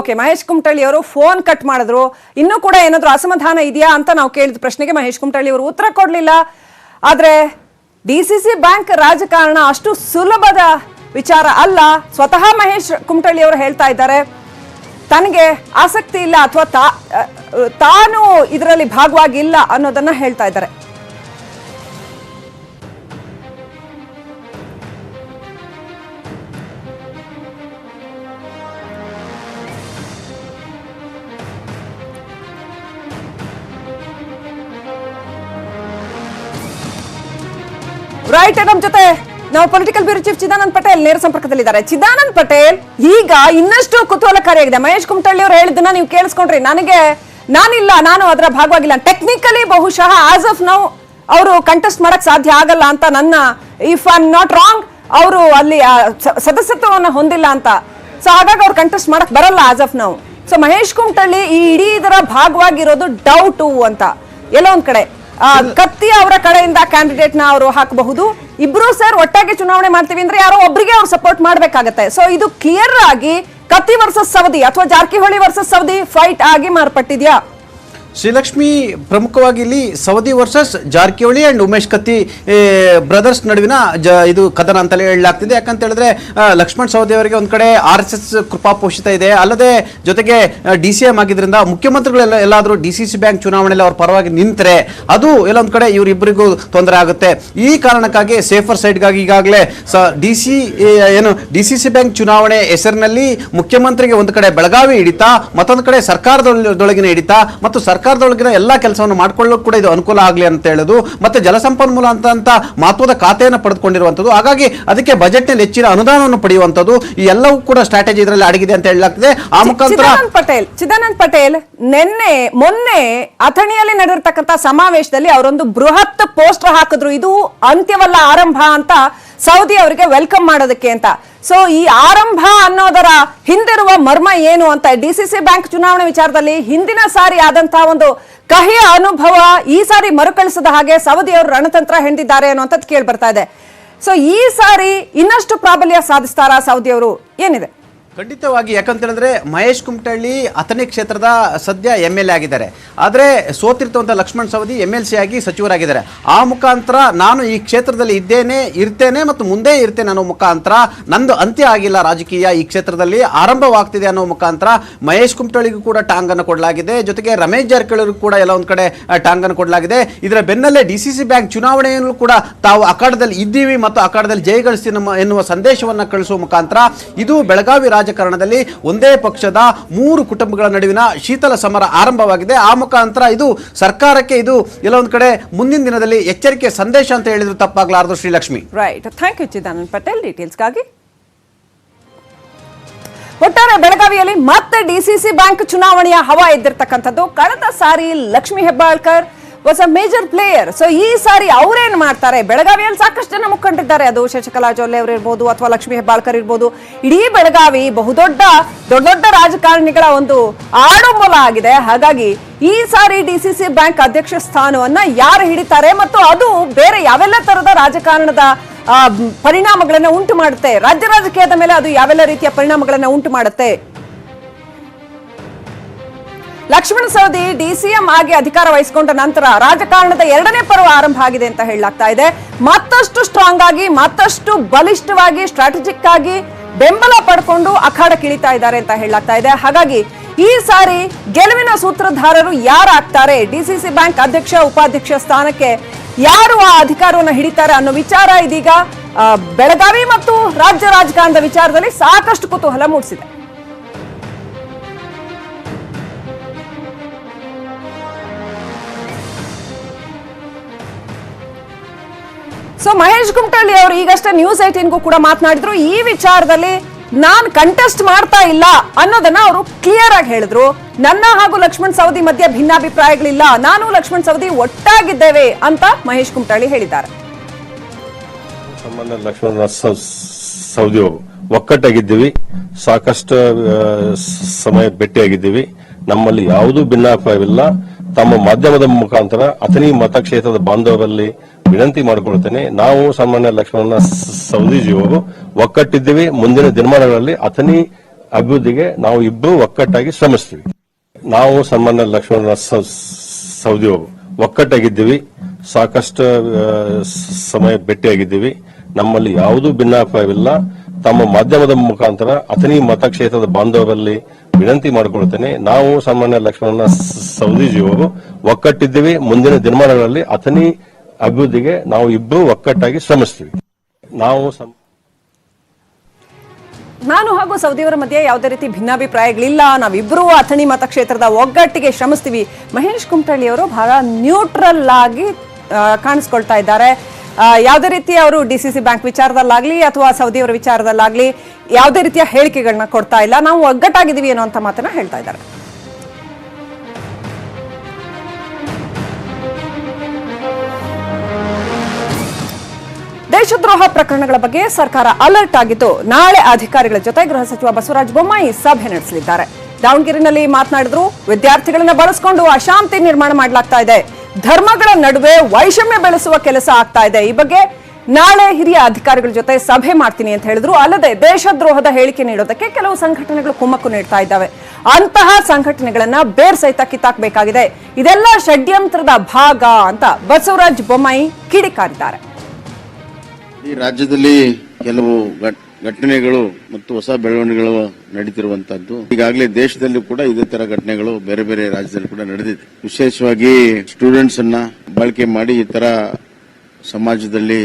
ಓಕೆ, ಮಹೇಶ್ ಕುಮಟಳ್ಳಿ ಅವರು ಫೋನ್ ಕಟ್ ಮಾಡಿದ್ರು. ಇನ್ನೂ ಕೂಡ ಏನಾದ್ರೂ ಅಸಮಾಧಾನ ಇದೆಯಾ ಅಂತ ನಾವು ಕೇಳಿದ ಪ್ರಶ್ನೆಗೆ ಮಹೇಶ್ ಕುಮಟಳ್ಳಿ ಅವರು ಉತ್ತರ ಕೊಡ್ಲಿಲ್ಲ. ಆದ್ರೆ ಡಿ.ಸಿ.ಸಿ ಬ್ಯಾಂಕ್ ರಾಜಕಾರಣ ಅಷ್ಟು ಸುಲಭದ ವಿಚಾರ ಅಲ್ಲ. ಸ್ವತಃ ಮಹೇಶ್ ಕುಮಟಳ್ಳಿ ಅವರು ಹೇಳ್ತಾ ಇದ್ದಾರೆ ತನಗೆ ಆಸಕ್ತಿ ಇಲ್ಲ ಅಥವಾ ತಾನು ಇದರಲ್ಲಿ ಭಾಗವಾಗಿಲ್ಲ ಅನ್ನೋದನ್ನ ಹೇಳ್ತಾ ಇದ್ದಾರೆ. ರೈಟ್, ನಮ್ಮ ಜೊತೆ ನಾವು political bureau chief Chidananda Patel ನೇರ ಸಂಪರ್ಕದಲ್ಲಿದ್ದಾರೆ. ಚಿದಾನಂದ ಪಟೇಲ್, ಈಗ ಇನ್ನಷ್ಟು ಕುತೂಹಲಕಾರಿಯಾಗಿದೆ. ಮಹೇಶ್ ಕುಮಟಳ್ಳಿ ಅವರು ಹೇಳಿದ್ದನ್ನ ನೀವು ಕೇಳಿಸ್ಕೊಂಡ್ರಿ. ನಾನು ಅದರ ಭಾಗವಾಗಿಲ್ಲ. ಟೆಕ್ನಿಕಲಿ ಬಹುಶಃ ಆಸ್ ಆಫ್ ನೌ ಅವರು ಕಂಟೆಸ್ಟ್ ಮಾಡಕ್ ಸಾಧ್ಯ ಆಗಲ್ಲ ಅಂತ ನನ್ನ, if I am not wrong, ಅವರು ಅಲ್ಲಿ ಸದಸ್ಯತ್ವವನ್ನು ಹೊಂದಿಲ್ಲ ಅಂತ. ಸೊ ಹಾಗಾಗಿ ಅವ್ರು ಕಂಟೆಸ್ಟ್ ಮಾಡಕ್ ಬರಲ್ಲ as of now. So Mahesh Kumatalli ಈ ಇಡೀ ಇದರ ಭಾಗವಾಗಿರೋದು ಡೌಟು ಅಂತ ಎಲ್ಲೋ ಒಂದ್ ಕಡೆ ಕತ್ತಿ ಅವರ ಕಡೆಯಿಂದ ಕ್ಯಾಂಡಿಡೇಟ್ ನ ಅವರು ಹಾಕಬಹುದು. ಇಬ್ರು ಸರ್ ಒಟ್ಟಾಗಿ ಚುನಾವಣೆ ಮಾಡ್ತೀವಿ ಅಂದ್ರೆ ಯಾರೋ ಒಬ್ಬರಿಗೆ ಅವ್ರು ಸಪೋರ್ಟ್ ಮಾಡ್ಬೇಕಾಗತ್ತೆ. ಸೊ ಇದು ಕ್ಲಿಯರ್ ಆಗಿ ಕತ್ತಿ ವರ್ಸಸ್ ಸವದಿ ಅಥವಾ ಜಾರಕಿಹೊಳಿ ವರ್ಸಸ್ ಸವದಿ ಫೈಟ್ ಆಗಿ ಮಾರ್ಪಟ್ಟಿದ್ಯಾ? ಶ್ರೀಲಕ್ಷ್ಮಿ, ಪ್ರಮುಖವಾಗಿ ಇಲ್ಲಿ Savadi versus Jarkiholi and Umesh Katti brothers ನಡುವಿನ ಇದು ಕದನ ಅಂತಲೇ ಹೇಳಲಾಗ್ತಿದೆ. ಯಾಕಂತ ಹೇಳಿದ್ರೆ ಲಕ್ಷ್ಮಣ್ ಸವದಿ ಅವರಿಗೆ ಒಂದ್ ಕಡೆ RSS ಕೃಪಾಪೋಷಿತ ಇದೆ, ಅಲ್ಲದೆ ಜೊತೆಗೆ DCM ಆಗಿದ್ರಿಂದ ಮುಖ್ಯಮಂತ್ರಿಗಳೆಲ್ಲ ಎಲ್ಲಾದ್ರೂ ಡಿ.ಸಿ.ಸಿ ಬ್ಯಾಂಕ್ ಚುನಾವಣೆಯಲ್ಲಿ ಅವ್ರ ಪರವಾಗಿ ನಿಂತರೆ ಅದು ಎಲ್ಲೊಂದ್ ಕಡೆ ಇವರಿಬ್ಬರಿಗೂ ತೊಂದರೆ ಆಗುತ್ತೆ. ಈ ಕಾರಣಕ್ಕಾಗಿ ಸೇಫರ್ ಸೈಡ್ಗಾಗಿ ಈಗಾಗಲೇ ಡಿ.ಸಿ.ಸಿ ಬ್ಯಾಂಕ್ ಚುನಾವಣೆ ಹೆಸರಿನಲ್ಲಿ ಮುಖ್ಯಮಂತ್ರಿಗೆ ಒಂದು ಕಡೆ ಬೆಳಗಾವಿ ಹಿಡಿತ, ಮತ್ತೊಂದು ಕಡೆ ಸರ್ಕಾರದೊಳಗಿನ ಹಿಡಿತ ಮತ್ತು ಸರ್ಕಾರದೊಳಗಿನ ಎಲ್ಲಾ ಕೆಲಸವನ್ನು ಮಾಡ್ಕೊಳ್ಳೋಕೆ ಕೂಡ ಇದು ಅನುಕೂಲ ಆಗಲಿ ಅಂತ ಹೇಳೋದು, ಮತ್ತೆ ಜಲಸಂಪನ್ಮೂಲ ಅಂತ ಮಹತ್ವದ ಖಾತೆಯನ್ನು ಪಡೆದುಕೊಂಡಿರುವಂತದ್ದು. ಹಾಗಾಗಿ ಅದಕ್ಕೆ ಬಜೆಟ್ ನಲ್ಲಿ ಹೆಚ್ಚಿನ ಅನುದಾನವನ್ನು ಪಡೆಯುವಂತದ್ದು, ಈ ಎಲ್ಲವೂ ಕೂಡ ಸ್ಟ್ರಾಟಜಿ ಇದರಲ್ಲಿ ಅಡಗಿದೆ ಅಂತ ಹೇಳಲಾಗ್ತದೆ. ಆ ಮುಖಾಂತರ ಚಿದಾನಂದ ಪಟೇಲ್ ಮೊನ್ನೆ ಅಥಣಿಯಲ್ಲಿ ನಡೆದಿರ್ತಕ್ಕಂಥ ಸಮಾವೇಶದಲ್ಲಿ ಅವರೊಂದು ಬೃಹತ್ ಪೋಸ್ಟರ್ ಹಾಕಿದ್ರು, ಇದು ಅಂತ್ಯವಲ್ಲ ಆರಂಭ ಅಂತ, ಸೌದಿ ಅವರಿಗೆ ವೆಲ್ಕಮ್ ಮಾಡೋದಕ್ಕೆ ಅಂತ. ಸೊ ಈ ಆರಂಭ ಅನ್ನೋದರ ಹಿಂದಿರುವ ಮರ್ಮ ಏನು ಅಂತ, ಡಿ.ಸಿ.ಸಿ ಬ್ಯಾಂಕ್ ಚುನಾವಣೆ ವಿಚಾರದಲ್ಲಿ ಹಿಂದಿನ ಸಾರಿ ಆದಂತಹ ಒಂದು ಕಹಿಯ ಅನುಭವ ಈ ಸಾರಿ ಮರುಕಳಿಸದ ಹಾಗೆ ಸೌದಿ ಅವರು ರಣತಂತ್ರ ಹೆಣೆದಿದ್ದಾರೆ ಅನ್ನುವಂಥದ್ದು ಕೇಳಿ ಬರ್ತಾ ಇದೆ. ಸೊ ಈ ಸಾರಿ ಇನ್ನಷ್ಟು ಪ್ರಾಬಲ್ಯ ಸಾಧಿಸ್ತಾರಾ ಸೌದಿ ಅವರು? ಏನಿದೆ? ಖಂಡಿತವಾಗಿ, ಯಾಕಂತೇಳಿದ್ರೆ ಮಹೇಶ್ ಕುಮಟಳ್ಳಿ ಅಥಣಿ ಕ್ಷೇತ್ರದ ಸದ್ಯ MLA ಆಗಿದ್ದಾರೆ. ಆದರೆ ಸೋತಿರ್ತವಂಥ ಲಕ್ಷ್ಮಣ್ ಸವದಿ MLC ಆಗಿ ಸಚಿವರಾಗಿದ್ದಾರೆ. ಆ ಮುಖಾಂತರ ನಾನು ಈ ಕ್ಷೇತ್ರದಲ್ಲಿ ಇರ್ತೇನೆ ಮತ್ತು ಮುಂದೆ ಇರ್ತೇನೆ ಅನ್ನೋ ಮುಖಾಂತರ ನಂದು ಅಂತ್ಯ ಆಗಿಲ್ಲ, ರಾಜಕೀಯ ಈ ಕ್ಷೇತ್ರದಲ್ಲಿ ಆರಂಭವಾಗ್ತಿದೆ ಅನ್ನೋ ಮುಖಾಂತರ ಮಹೇಶ್ ಕುಮಟಳ್ಳಿಗೂ ಕೂಡ ಟಾಂಗನ್ನು ಕೊಡಲಾಗಿದೆ. ಜೊತೆಗೆ ರಮೇಶ್ ಜಾರಕಿಹೊಳಿಗೂ ಕೂಡ ಎಲ್ಲ ಒಂದು ಕಡೆ ಟಾಂಗನ್ನು ಕೊಡಲಾಗಿದೆ. ಇದರ ಬೆನ್ನಲ್ಲೇ DCC ಬ್ಯಾಂಕ್ ಚುನಾವಣೆಯನ್ನು ಕೂಡ ತಾವು ಅಖಾಡದಲ್ಲಿ ಇದ್ದೀವಿ ಮತ್ತು ಅಖಾಡದಲ್ಲಿ ಜಯಗಳಿಸ್ತೀವಿ ಎನ್ನುವ ಸಂದೇಶವನ್ನು ಕಳಿಸುವ ಮುಖಾಂತರ ಇದು ಬೆಳಗಾವಿ ರಾಜಕಾರಣದಲ್ಲಿ ಒಂದೇ ಪಕ್ಷದ 3 ಕುಟುಂಬಗಳ ನಡುವಿನ ಶೀತಲ ಸಮರ ಆರಂಭವಾಗಿದೆ. ಆ ಮುಖಾಂತರ ಇದು ಸರ್ಕಾರಕ್ಕೆ ಇದು ಎಲ್ಲೊಂದು ಕಡೆ ಮುಂದಿನ ದಿನದಲ್ಲಿ ಎಚ್ಚರಿಕೆ ಸಂದೇಶ ಅಂತ ಹೇಳಿದ್ರು ತಪ್ಪಾಗಲಾರದು. Srilakshmi. Right, thank you Chidanand Patel ಡೀಟೇಲ್ಸ್ಗಾಗಿ. ಒಟ್ಟಾರೆ ಬೆಳಗಾವಿಯಲ್ಲಿ ಮತ್ತೆ DCC ಬ್ಯಾಂಕ್ ಚುನಾವಣೆಯ ಹವಾ ಎದ್ದಿರ್ತಕ್ಕಂಥದ್ದು. ಕಳೆದ ಸಾರಿ Lakshmi Hebbalkar was a major player. So ಈ ಸಾರಿ ಅವರೇನ್ ಮಾಡ್ತಾರೆ? ಬೆಳಗಾವಿಯಲ್ಲಿ ಸಾಕಷ್ಟು ಜನ ಮುಖಂಡರಿದ್ದಾರೆ. ಅದು ಶಶಿಕಲಾ ಜೊಲ್ಲೆ ಅವರು ಇರ್ಬೋದು ಅಥವಾ ಲಕ್ಷ್ಮೀ ಹೆಬ್ಬಾಳ್ಕರ್ ಇರ್ಬೋದು. ಇಡೀ ಬೆಳಗಾವಿ ದೊಡ್ಡ ದೊಡ್ಡ ರಾಜಕಾರಣಿಗಳ ಒಂದು ಆಡಂಬಲ ಆಗಿದೆ. ಹಾಗಾಗಿ ಈ ಸಾರಿ DCC ಬ್ಯಾಂಕ್ ಅಧ್ಯಕ್ಷ ಸ್ಥಾನವನ್ನ ಯಾರು ಹಿಡಿತಾರೆ ಮತ್ತು ಅದು ಬೇರೆ ಯಾವೆಲ್ಲ ತರದ ರಾಜಕಾರಣದ ಪರಿಣಾಮಗಳನ್ನ ಉಂಟು ಮಾಡುತ್ತೆ, ರಾಜ್ಯ ರಾಜಕೀಯದ ಮೇಲೆ ಅದು ಯಾವೆಲ್ಲ ರೀತಿಯ ಪರಿಣಾಮಗಳನ್ನ ಉಂಟು ಮಾಡುತ್ತೆ? ಲಕ್ಷ್ಮಣ ಸವದಿ DCM ಆಗಿ ಅಧಿಕಾರ ವಹಿಸಿಕೊಂಡ ನಂತರ ರಾಜಕಾರಣದ 2ನೇ ಪರ್ವ ಆರಂಭ ಆಗಿದೆ ಅಂತ ಹೇಳಲಾಗ್ತಾ ಇದೆ. ಮತ್ತಷ್ಟು ಸ್ಟ್ರಾಂಗ್ ಆಗಿ, ಮತ್ತಷ್ಟು ಬಲಿಷ್ಠವಾಗಿ, ಸ್ಟ್ರಾಟಜಿಕ್ ಆಗಿ ಬೆಂಬಲ ಪಡ್ಕೊಂಡು ಅಖಾಡಕ್ಕಿಳಿತಾ ಇದ್ದಾರೆ ಅಂತ ಹೇಳಲಾಗ್ತಾ ಇದೆ. ಹಾಗಾಗಿ ಈ ಸಾರಿ ಗೆಲುವಿನ ಸೂತ್ರಧಾರರು ಯಾರಾಗ್ತಾರೆ, DCC ಬ್ಯಾಂಕ್ ಅಧ್ಯಕ್ಷ ಉಪಾಧ್ಯಕ್ಷ ಸ್ಥಾನಕ್ಕೆ ಯಾರು ಆ ಅಧಿಕಾರವನ್ನು ಹಿಡಿತಾರೆ ಅನ್ನೋ ವಿಚಾರ ಇದೀಗ ಬೆಳಗಾವಿ ಮತ್ತು ರಾಜ್ಯ ರಾಜಕಾರಣದ ವಿಚಾರದಲ್ಲಿ ಸಾಕಷ್ಟು ಕುತೂಹಲ ಮೂಡಿಸಿದೆ. ಸೊ ಮಹೇಶ್ ಕುಮಟಳ್ಳಿ ಅವರು ಈಗಷ್ಟೇ ನ್ಯೂಸ್ 18ಗೂ ಕೂಡ ಮಾತನಾಡಿದ್ರು. ಈ ವಿಚಾರದಲ್ಲಿ ನಾನ್ ಕಂಟೆಸ್ಟ್ ಮಾಡ್ತಾ ಇಲ್ಲ ಅನ್ನೋದನ್ನ ಅವರು ಕ್ಲಿಯರ್ ಆಗಿ ಹೇಳಿದ್ರು. ನನ್ನ ಹಾಗೂ ಲಕ್ಷ್ಮಣ್ ಸವದಿ ಮಧ್ಯೆ ಭಿನ್ನಾಭಿಪ್ರಾಯಗಳಿಲ್ಲ, ನಾನು ಲಕ್ಷ್ಮಣ್ ಸವದಿ ಒಟ್ಟಾಗಿದ್ದೇವೆ ಅಂತ ಮಹೇಶ್ ಕುಮಟಳ್ಳಿ ಹೇಳಿದ್ದಾರೆ. ಸಾಮಾನ್ಯ ಲಕ್ಷ್ಮಣ ಸವದಿ ಒಕ್ಕಟ್ಟಾಗಿದ್ದೀವಿ, ಸಾಕಷ್ಟು ಸಮಯ ಭೇಟಿಯಾಗಿದ್ದೀವಿ, ನಮ್ಮಲ್ಲಿ ಯಾವುದೂ ಭಿನ್ನಾಭಿಪ್ರಾಯವಿಲ್ಲ. ತಮ್ಮ ಮಾಧ್ಯಮದ ಮುಖಾಂತರ ಅಥಣಿ ಮತಕ್ಷೇತ್ರದ ಬಾಂಧವರಲ್ಲಿ ವಿನಂತಿ ಮಾಡಿಕೊಳ್ಳುತ್ತೇನೆ. ನಾವು ಸಾಮಾನ್ಯ ಲಕ್ಷ್ಮಣ ಸವದಿಜಿಯವರು ಒಕ್ಕಟ್ಟಿದ್ದೀವಿ. ಮುಂದಿನ ದಿನಮಾನಗಳಲ್ಲಿ ಅಥಣಿ ಅಭಿವೃದ್ಧಿಗೆ ನಾವು ಇಬ್ಬರು ಒಕ್ಕಟ್ಟಾಗಿ ಶ್ರಮಿಸ್ತೀವಿ. ನಾವು ಸಾಮಾನ್ಯ ಲಕ್ಷ್ಮಣ ಸವದಿಯವರು ಒಕ್ಕಟ್ಟಾಗಿದ್ದೀವಿ, ಸಾಕಷ್ಟು ಸಮಯ ಭೇಟಿಯಾಗಿದ್ದೀವಿ, ನಮ್ಮಲ್ಲಿ ಯಾವುದೂ ಭಿನ್ನಾಭಿಪ್ರಾಯವಿಲ್ಲ. ತಮ್ಮ ಮಾಧ್ಯಮದ ಮುಖಾಂತರ ಅಥಣಿ ಮತಕ್ಷೇತ್ರದ ಬಾಂಧವರಲ್ಲಿ ವಿನಂತಿ ಮಾಡಿಕೊಳ್ಳುತ್ತೇನೆ. ನಾವು ಸಾಮಾನ್ಯ ಲಕ್ಷ್ಮಣ ಸವದಿಜಿಯವರು ಒಕ್ಕಟ್ಟಿದ್ದೀವಿ. ಮುಂದಿನ ದಿನಮಾನಗಳಲ್ಲಿ ಅಥಣಿ ಅಭಿವೃದ್ಧಿಗೆ ನಾವು ಇಬ್ಬರು ಒಕ್ಕಟ್ಟಾಗಿ ಶ್ರಮಿಸ್ತೀವಿ. ನಾನು ಹಾಗೂ ಸವದಿಯವರ ಮಧ್ಯೆ ಯಾವುದೇ ರೀತಿ ಭಿನ್ನಾಭಿಪ್ರಾಯಗಳಿಲ್ಲ, ನಾವಿಬ್ಬರೂ ಅಥಣಿ ಮತಕ್ಷೇತ್ರದ ಒಗ್ಗಟ್ಟಿಗೆ ಶ್ರಮಿಸ್ತೀವಿ. ಮಹೇಶ್ ಕುಮಟಳ್ಳಿ ಅವರು ಬಹಳ ನ್ಯೂಟ್ರಲ್ ಆಗಿ ಕಾಣಿಸ್ಕೊಳ್ತಾ ಇದ್ದಾರೆ. ಯಾವುದೇ ರೀತಿ ಅವರು DCC ಬ್ಯಾಂಕ್ ವಿಚಾರದಲ್ಲಾಗ್ಲಿ ಅಥವಾ ಸವದಿಯವರ ವಿಚಾರದಲ್ಲಾಗ್ಲಿ ಯಾವುದೇ ರೀತಿಯ ಹೇಳಿಕೆಗಳನ್ನ ಕೊಡ್ತಾ ಇಲ್ಲ. ನಾವು ಒಗ್ಗಟ್ಟಾಗಿದ್ದೀವಿ ಅನ್ನೋ ಅಂತ ಮಾತನ್ನ ಹೇಳ್ತಾ ಇದ್ದಾರೆ. ದೇಶದ್ರೋಹ ಪ್ರಕರಣಗಳ ಬಗ್ಗೆ ಸರ್ಕಾರ ಅಲರ್ಟ್ ಆಗಿದ್ದು ನಾಳೆ ಅಧಿಕಾರಿಗಳ ಜೊತೆ ಗೃಹ ಸಚಿವ ಬಸವರಾಜ ಬೊಮ್ಮಾಯಿ ಸಭೆ ನಡೆಸಲಿದ್ದಾರೆ. ದಾವಣಗೆರೆಯಲ್ಲಿ ಮಾತನಾಡಿದ್ರು, ವಿದ್ಯಾರ್ಥಿಗಳನ್ನ ಬಳಸಿಕೊಂಡು ಅಶಾಂತಿ ನಿರ್ಮಾಣ ಮಾಡಲಾಗ್ತಾ ಇದೆ, ಧರ್ಮಗಳ ನಡುವೆ ವೈಷಮ್ಯ ಬೆಳೆಸುವ ಕೆಲಸ ಆಗ್ತಾ ಇದೆ, ಈ ಬಗ್ಗೆ ನಾಳೆ ಹಿರಿಯ ಅಧಿಕಾರಿಗಳ ಜೊತೆ ಸಭೆ ಮಾಡ್ತೀನಿ ಅಂತ ಹೇಳಿದ್ರು. ಅಲ್ಲದೆ ದೇಶದ್ರೋಹದ ಹೇಳಿಕೆ ನೀಡೋದಕ್ಕೆ ಕೆಲವು ಸಂಘಟನೆಗಳು ಕುಮ್ಮಕ್ಕು ನೀಡ್ತಾ ಇದ್ದಾವೆ, ಅಂತಹ ಸಂಘಟನೆಗಳನ್ನ ಬೇರ್ ಸಹಿತ ಕಿತ್ತಾಕಬೇಕಾಗಿದೆ, ಇದೆಲ್ಲ ಷಡ್ಯಂತ್ರದ ಭಾಗ ಅಂತ ಬಸವರಾಜ ಬೊಮ್ಮಾಯಿ ಕಿಡಿಕಾರಿದ್ದಾರೆ. ಈ ರಾಜ್ಯದಲ್ಲಿ ಕೆಲವು ಘಟನೆಗಳು ಮತ್ತು ಹೊಸ ಬೆಳವಣಿಗೆಗಳು ನಡೀತಿರುವಂತದ್ದು. ಈಗಾಗಲೇ ದೇಶದಲ್ಲಿ ಕೂಡ ಇದೇ ತರ ಘಟನೆಗಳು ಬೇರೆ ಬೇರೆ ರಾಜ್ಯದಲ್ಲಿ ಕೂಡ ನಡೆದಿದೆ. ವಿಶೇಷವಾಗಿ ಸ್ಟೂಡೆಂಟ್ಸ್ ಅನ್ನ ಬಳಕೆ ಮಾಡಿ ಈ ತರ ಸಮಾಜದಲ್ಲಿ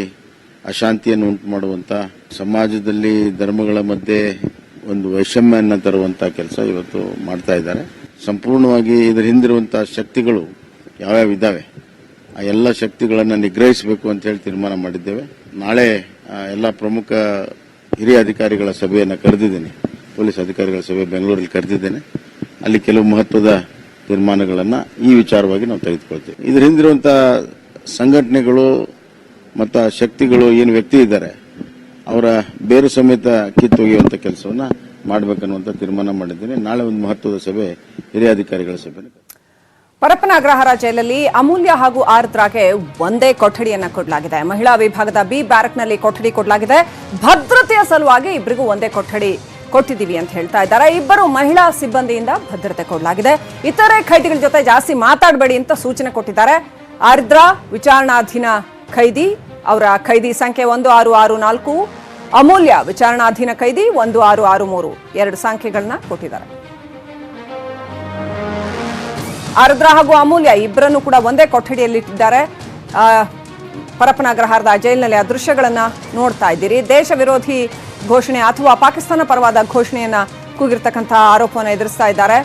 ಅಶಾಂತಿಯನ್ನು ಉಂಟು ಮಾಡುವಂತ, ಸಮಾಜದಲ್ಲಿ ಧರ್ಮಗಳ ಮಧ್ಯೆ ಒಂದು ವೈಷಮ್ಯವನ್ನು ತರುವಂತ ಕೆಲಸ ಇವತ್ತು ಮಾಡ್ತಾ ಇದ್ದಾರೆ. ಸಂಪೂರ್ಣವಾಗಿ ಇದರ ಹಿಂದಿರುವಂತಹ ಶಕ್ತಿಗಳು ಯಾವ್ಯಾವ ಇದ್ದಾವೆ ಆ ಎಲ್ಲ ಶಕ್ತಿಗಳನ್ನು ನಿಗ್ರಹಿಸಬೇಕು ಅಂತ ಹೇಳಿ ತೀರ್ಮಾನ ಮಾಡಿದ್ದೇವೆ. ನಾಳೆ ಎಲ್ಲ ಪ್ರಮುಖ ಹಿರಿಯ ಅಧಿಕಾರಿಗಳ ಸಭೆಯನ್ನು ಕರೆದಿದ್ದೇನೆ, ಪೊಲೀಸ್ ಅಧಿಕಾರಿಗಳ ಸಭೆ ಬೆಂಗಳೂರಲ್ಲಿ ಕರೆದಿದ್ದೇನೆ. ಅಲ್ಲಿ ಕೆಲವು ಮಹತ್ವದ ತೀರ್ಮಾನಗಳನ್ನು ಈ ವಿಚಾರವಾಗಿ ನಾವು ತೆಗೆದುಕೊಳ್ತೇವೆ. ಇದರ ಹಿಂದಿರುವಂತಹ ಸಂಘಟನೆಗಳು ಮತ್ತು ಶಕ್ತಿಗಳು ಏನು ವ್ಯಕ್ತಿ ಇದ್ದಾರೆ ಅವರ ಬೇರು ಸಮೇತ ಕಿತ್ತೊಗೆಯುವಂತ ಕೆಲಸವನ್ನ ಮಾಡಬೇಕನ್ನುವಂತ ತೀರ್ಮಾನ ಮಾಡಿದ್ದೇನೆ. ನಾಳೆ ಒಂದು ಮಹತ್ವದ ಸಭೆ ಹಿರಿಯ ಅಧಿಕಾರಿಗಳ ಸಭೆ. ಪರಪ್ಪನ ಅಗ್ರಹಾರ ಜೈಲಲ್ಲಿ ಅಮೂಲ್ಯ ಹಾಗೂ ಆರ್ದ್ರಾಗೆ ಒಂದೇ ಕೊಠಡಿಯನ್ನ ಕೊಡಲಾಗಿದೆ. ಮಹಿಳಾ ವಿಭಾಗದ B ಬ್ಯಾರಕ್ನಲ್ಲಿ ಕೊಠಡಿ ಕೊಡಲಾಗಿದೆ. ಭದ್ರತೆಯ ಸಲುವಾಗಿ ಇಬ್ಬರಿಗೂ ಒಂದೇ ಕೊಠಡಿ ಕೊಟ್ಟಿದ್ದೀವಿ ಅಂತ ಹೇಳ್ತಾ ಇದ್ದಾರೆ. ಇಬ್ಬರು ಮಹಿಳಾ ಸಿಬ್ಬಂದಿಯಿಂದ ಭದ್ರತೆ ಕೊಡಲಾಗಿದೆ. ಇತರೆ ಖೈದಿಗಳ ಜೊತೆ ಜಾಸ್ತಿ ಮಾತಾಡಬೇಡಿ ಅಂತ ಸೂಚನೆ ಕೊಟ್ಟಿದ್ದಾರೆ. ಆರ್ದ್ರ ವಿಚಾರಣಾಧೀನ ಖೈದಿ, ಅವರ ಖೈದಿ ಸಂಖ್ಯೆ 1664, ಅಮೂಲ್ಯ ವಿಚಾರಣಾಧೀನ ಖೈದಿ 1663, 2 ಸಂಖ್ಯೆಗಳನ್ನ ಕೊಟ್ಟಿದ್ದಾರೆ. ಆರ್ದ್ರ ಹಾಗೂ ಅಮೂಲ್ಯ ಇಬ್ಬರನ್ನು ಕೂಡ ಒಂದೇ ಕೊಠಡಿಯಲ್ಲಿಟ್ಟಿದ್ದಾರೆ. ಪರಪ್ಪನ ಅಗ್ರಹಾರದ ಜೈಲಿನಲ್ಲಿ ಆ ದೃಶ್ಯಗಳನ್ನ ನೋಡ್ತಾ ಇದ್ದೀರಿ. ದೇಶ ವಿರೋಧಿ ಘೋಷಣೆ ಅಥವಾ ಪಾಕಿಸ್ತಾನ ಪರವಾದ ಘೋಷಣೆಯನ್ನ ಕೂಗಿರ್ತಕ್ಕಂತಹ ಆರೋಪವನ್ನು ಎದುರಿಸ್ತಾ ಇದ್ದಾರೆ.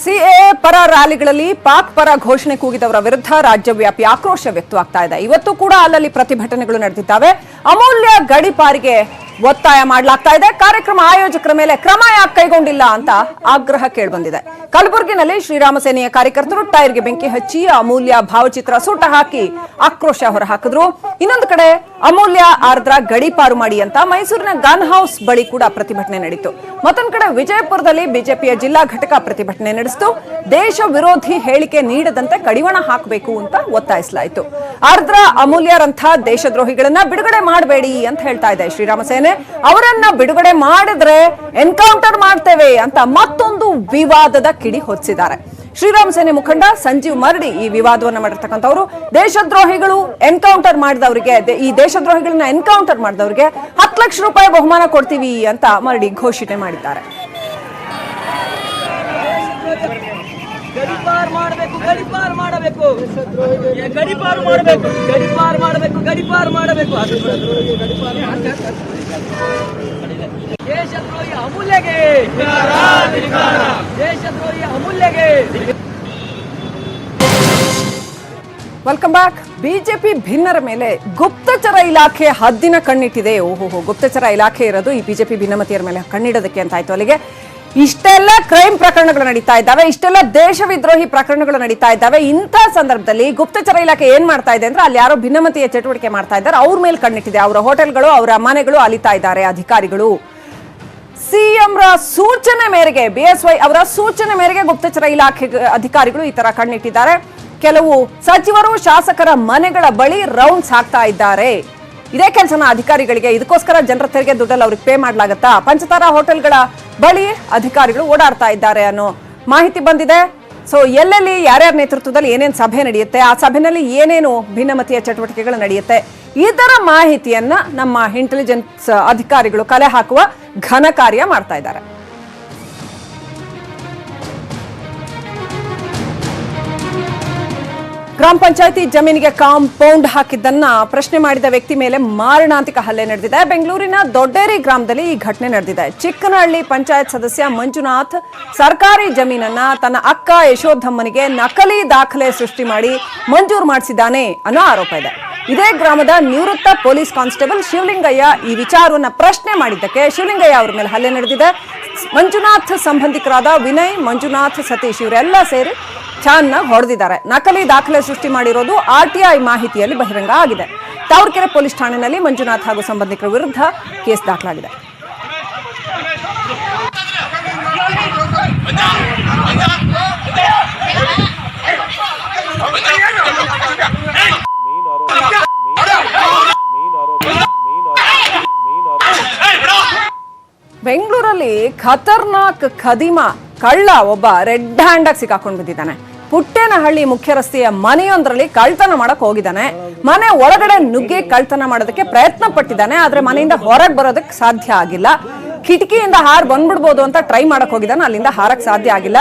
ಸಿಎಎ ಪರ ರ್ಯಾಲಿಗಳಲ್ಲಿ ಪಾಕ್ ಪರ ಘೋಷಣೆ ಕೂಗಿದವರ ವಿರುದ್ಧ ರಾಜ್ಯವ್ಯಾಪಿ ಆಕ್ರೋಶ ವ್ಯಕ್ತವಾಗ್ತಾ ಇದೆ. ಇವತ್ತು ಕೂಡ ಅಲ್ಲಲ್ಲಿ ಪ್ರತಿಭಟನೆಗಳು ನಡೆದಿದ್ದಾವೆ. ಅಮೂಲ್ಯ ಗಡೀಪಾರಿಗೆ ಒತ್ತಾಯ ಮಾಡಲಾಗ್ತಾ ಇದೆ. ಕಾರ್ಯಕ್ರಮ ಆಯೋಜಕರ ಮೇಲೆ ಕ್ರಮ ಯಾಕೆ ಕೈಗೊಂಡಿಲ್ಲ ಅಂತ ಆಗ್ರಹ ಕೇಳಿಬಂದಿದೆ. ಕಲಬುರಗಿನಲ್ಲಿ ಶ್ರೀರಾಮ ಸೇನೆಯ ಕಾರ್ಯಕರ್ತರು ಟೈರ್ಗೆ ಬೆಂಕಿ ಹಚ್ಚಿ ಅಮೂಲ್ಯ ಭಾವಚಿತ್ರ ಸುಟ್ಟ ಹಾಕಿ ಆಕ್ರೋಶ ಹೊರಹಾಕಿದ್ರು. ಇನ್ನೊಂದು ಕಡೆ ಅಮೂಲ್ಯ ಆರ್ದ್ರ ಗಡೀಪಾರು ಮಾಡಿ ಅಂತ ಮೈಸೂರಿನ ಗನ್ ಹೌಸ್ ಬಳಿ ಕೂಡ ಪ್ರತಿಭಟನೆ ನಡೆಯಿತು. ಮತ್ತೊಂದು ಕಡೆ ವಿಜಯಪುರದಲ್ಲಿ ಬಿಜೆಪಿಯ ಜಿಲ್ಲಾ ಘಟಕ ಪ್ರತಿಭಟನೆ ನಡೆಸಿತು. ದೇಶ ವಿರೋಧಿ ಹೇಳಿಕೆ ನೀಡದಂತೆ ಕಡಿವಾಣ ಹಾಕಬೇಕು ಅಂತ ಒತ್ತಾಯಿಸಲಾಯಿತು. ಆರ್ದ್ರ ಅಮೂಲ್ಯರಂಥ ದೇಶದ್ರೋಹಿಗಳನ್ನ ಬಿಡುಗಡೆ ಮಾಡಬೇಡಿ ಅಂತ ಹೇಳ್ತಾ ಇದೆ ಶ್ರೀರಾಮ ಸೇನೆ. ಅವರನ್ನ ಬಿಡುಗಡೆ ಮಾಡಿದ್ರೆ ಎನ್ಕೌಂಟರ್ ಮಾಡ್ತೇವೆ ಅಂತ ಮತ್ತೊಂದು ವಿವಾದದ ಕಿಡಿ ಹೊತ್ತಿಸಿದ್ದಾರೆ. ಶ್ರೀರಾಮ ಸೇನೆ ಮುಖಂಡ ಸಂಜೀವ್ ಮರಡಿ ಈ ವಿವಾದವನ್ನು ಮಾಡಿರ್ತಕ್ಕಂಥವ್ರು. ದೇಶದ್ರೋಹಿಗಳು ಎನ್ಕೌಂಟರ್ ಮಾಡಿದವರಿಗೆ, ಈ ದೇಶದ್ರೋಹಿಗಳನ್ನ ಎನ್ಕೌಂಟರ್ ಮಾಡಿದವರಿಗೆ 10 ಲಕ್ಷ ರೂಪಾಯಿ ಬಹುಮಾನ ಕೊಡ್ತೀವಿ ಅಂತ ಮರಡಿ ಘೋಷಣೆ ಮಾಡಿದ್ದಾರೆ. ಗಡಿಪಾರು ಮಾಡಬೇಕು, ಗಡಿಪಾರು ಮಾಡಬೇಕು, ಗಡಿಪಾರು ಮಾಡಬೇಕು, ಗಡಿಪಾರು ಮಾಡಬೇಕು, ಗಡಿಪಾರು ಮಾಡಬೇಕು. ದೇಶದ್ರೋಹಿ ಅಮೂಲ್ಯಗೆ, ದೇಶದ್ರೋಹಿ ಅಮೂಲ್ಯಗೆ. Welcome back. ಬಿಜೆಪಿ ಭಿನ್ನರ ಮೇಲೆ ಗುಪ್ತಚರ ಇಲಾಖೆ ಹದ್ದಿನ ಕಣ್ಣಿಟ್ಟಿದೆ. ಓಹೋ, ಗುಪ್ತಚರ ಇಲಾಖೆ ಇರೋದು ಈ ಬಿಜೆಪಿ ಭಿನ್ನಮತಿಯರ ಮೇಲೆ ಕಣ್ಣಿಡೋದಕ್ಕೆ ಅಂತ ಆಯ್ತು. ಅಲ್ಲಿಗೆ ಇಷ್ಟೆಲ್ಲ ಕ್ರೈಮ್ ಪ್ರಕರಣಗಳು ನಡೀತಾ ಇದ್ದಾವೆ, ಇಷ್ಟೆಲ್ಲ ದೇಶ ವಿದ್ರೋಹಿ ಪ್ರಕರಣಗಳು ನಡೀತಾ ಇದ್ದಾವೆ. ಇಂಥ ಸಂದರ್ಭದಲ್ಲಿ ಗುಪ್ತಚರ ಇಲಾಖೆ ಏನ್ ಮಾಡ್ತಾ ಇದೆ ಅಂದ್ರೆ ಅಲ್ಲಿ ಯಾರೋ ಭಿನ್ನಮತೀಯ ಚಟುವಟಿಕೆ ಮಾಡ್ತಾ ಇದ್ದಾರೆ, ಅವ್ರ ಮೇಲೆ ಕಣ್ಣಿಟ್ಟಿದೆ. ಅವರ ಹೋಟೆಲ್ಗಳು, ಅವರ ಮನೆಗಳು ಅಲಿತಾ ಇದ್ದಾರೆ ಅಧಿಕಾರಿಗಳು. ಸಿಎಂರ ಸೂಚನೆ ಮೇರೆಗೆ, ಬಿಎಸ್ವೈ ಅವರ ಸೂಚನೆ ಮೇರೆಗೆ ಗುಪ್ತಚರ ಇಲಾಖೆ ಅಧಿಕಾರಿಗಳು ಈ ತರ ಕಣ್ಣಿಟ್ಟಿದ್ದಾರೆ. ಕೆಲವು ಸಚಿವರು, ಶಾಸಕರ ಮನೆಗಳ ಬಳಿ ರೌಂಡ್ಸ್ ಹಾಕ್ತಾ ಇದ್ದಾರೆ. ಇದೇ ಕೆಲಸನ ಅಧಿಕಾರಿಗಳಿಗೆ, ಇದಕ್ಕೋಸ್ಕರ ಜನರ ತೆರಿಗೆ ದುಡ್ಡಲ್ಲಿ ಅವ್ರಿಗೆ ಪೇ ಮಾಡ್ಲಾಗತ್ತಾ? ಪಂಚತಾರಾ ಹೋಟೆಲ್ಗಳ ಬಳಿ ಅಧಿಕಾರಿಗಳು ಓಡಾಡ್ತಾ ಇದ್ದಾರೆ ಅನ್ನೋ ಮಾಹಿತಿ ಬಂದಿದೆ. ಸೊ ಎಲ್ಲೆಲ್ಲಿ ಯಾರ್ಯಾರ ನೇತೃತ್ವದಲ್ಲಿ ಏನೇನು ಸಭೆ ನಡೆಯುತ್ತೆ, ಆ ಸಭೆಯಲ್ಲಿ ಏನೇನು ಭಿನ್ನಮತೀಯ ಚಟುವಟಿಕೆಗಳು ನಡೆಯುತ್ತೆ, ಇದರ ಮಾಹಿತಿಯನ್ನ ನಮ್ಮ ಇಂಟೆಲಿಜೆನ್ಸ್ ಅಧಿಕಾರಿಗಳು ಕಲೆ ಹಾಕುವ ಘನ ಕಾರ್ಯ ಮಾಡ್ತಾ ಇದ್ದಾರೆ. ಗ್ರಾಮ ಪಂಚಾಯತಿ ಜಮೀನಿಗೆ ಕಾಂಪೌಂಡ್ ಹಾಕಿದ್ದನ್ನ ಪ್ರಶ್ನೆ ಮಾಡಿದ ವ್ಯಕ್ತಿ ಮೇಲೆ ಮಾರಣಾಂತಿಕ ಹಲ್ಲೆ ನಡೆದಿದೆ. ಬೆಂಗಳೂರಿನ ದೊಡ್ಡೇರಿ ಗ್ರಾಮದಲ್ಲಿ ಈ ಘಟನೆ ನಡೆದಿದೆ. ಚಿಕ್ಕನಹಳ್ಳಿ ಪಂಚಾಯತ್ ಸದಸ್ಯ ಮಂಜುನಾಥ್ ಸರ್ಕಾರಿ ಜಮೀನನ್ನ ತನ್ನ ಅಕ್ಕ ಯಶೋಧಮ್ಮನಿಗೆ ನಕಲಿ ದಾಖಲೆ ಸೃಷ್ಟಿ ಮಾಡಿ ಮಂಜೂರು ಮಾಡಿಸಿದ್ದಾನೆ ಅನ್ನೋ ಆರೋಪ ಇದೆ. ಇದೇ ಗ್ರಾಮದ ನಿವೃತ್ತ ಪೊಲೀಸ್ ಕಾನ್ಸ್ಟೇಬಲ್ ಶಿವಲಿಂಗಯ್ಯ ಈ ವಿಚಾರವನ್ನ ಪ್ರಶ್ನೆ ಮಾಡಿದ್ದಕ್ಕೆ ಶಿವಲಿಂಗಯ್ಯ ಅವರ ಮೇಲೆ ಹಲ್ಲೆ ನಡೆದಿದೆ. ಮಂಜುನಾಥ್ ಸಂಬಂಧಿಕರಾದ ವಿನಯ್, ಮಂಜುನಾಥ್, ಸತೀಶ್ ಇವರೆಲ್ಲ ಸೇರಿ ಚೆನ್ನಾಗಿ ಹೊಡೆದಿದ್ದಾರೆ. ನಕಲಿ ದಾಖಲೆ ಸೃಷ್ಟಿ ಮಾಡಿರೋದು ಆರ್ಟಿಐ ಮಾಹಿತಿಯಲ್ಲಿ ಬಹಿರಂಗ ಆಗಿದೆ. ತಾವರೆಕೆರೆ ಪೊಲೀಸ್ ಠಾಣೆಯಲ್ಲಿ ಮಂಜುನಾಥ್ ಹಾಗೂ ಸಂಬಂಧಿಕರ ವಿರುದ್ಧ ಕೇಸ್ ದಾಖಲಾಗಿದೆ. ಬೆಂಗಳೂರಲ್ಲಿ ಖತರ್ನಾಕ್ ಖದೀಮ ಕಳ್ಳ ಒಬ್ಬ ರೆಡ್ ಹ್ಯಾಂಡ್ ಆಗಿ ಸಿಕ್ಕಾಕೊಂಡು ಬಿದ್ದಿದ್ದಾನೆ. ಪುಟ್ಟೇನಹಳ್ಳಿ ಮುಖ್ಯ ರಸ್ತೆಯ ಮನೆಯೊಂದರಲ್ಲಿ ಕಳ್ತನ ಮಾಡಕ್ ಹೋಗಿದ್ದಾನೆ. ಮನೆ ಒಳಗಡೆ ನುಗ್ಗಿ ಕಳ್ತನ ಮಾಡೋದಕ್ಕೆ ಪ್ರಯತ್ನ ಪಟ್ಟಿದ್ದಾನೆ. ಆದ್ರೆ ಮನೆಯಿಂದ ಹೊರಗೆ ಬರೋದಕ್ಕೆ ಸಾಧ್ಯ ಆಗಿಲ್ಲ. ಕಿಟಕಿಯಿಂದ ಹಾರ್ ಬಂದ್ಬಿಡ್ಬೋದು ಅಂತ ಟ್ರೈ ಮಾಡಕ್ ಹೋಗಿದ್ದಾನೆ. ಅಲ್ಲಿಂದ ಹಾರಕ್ ಸಾಧ್ಯ ಆಗಿಲ್ಲ.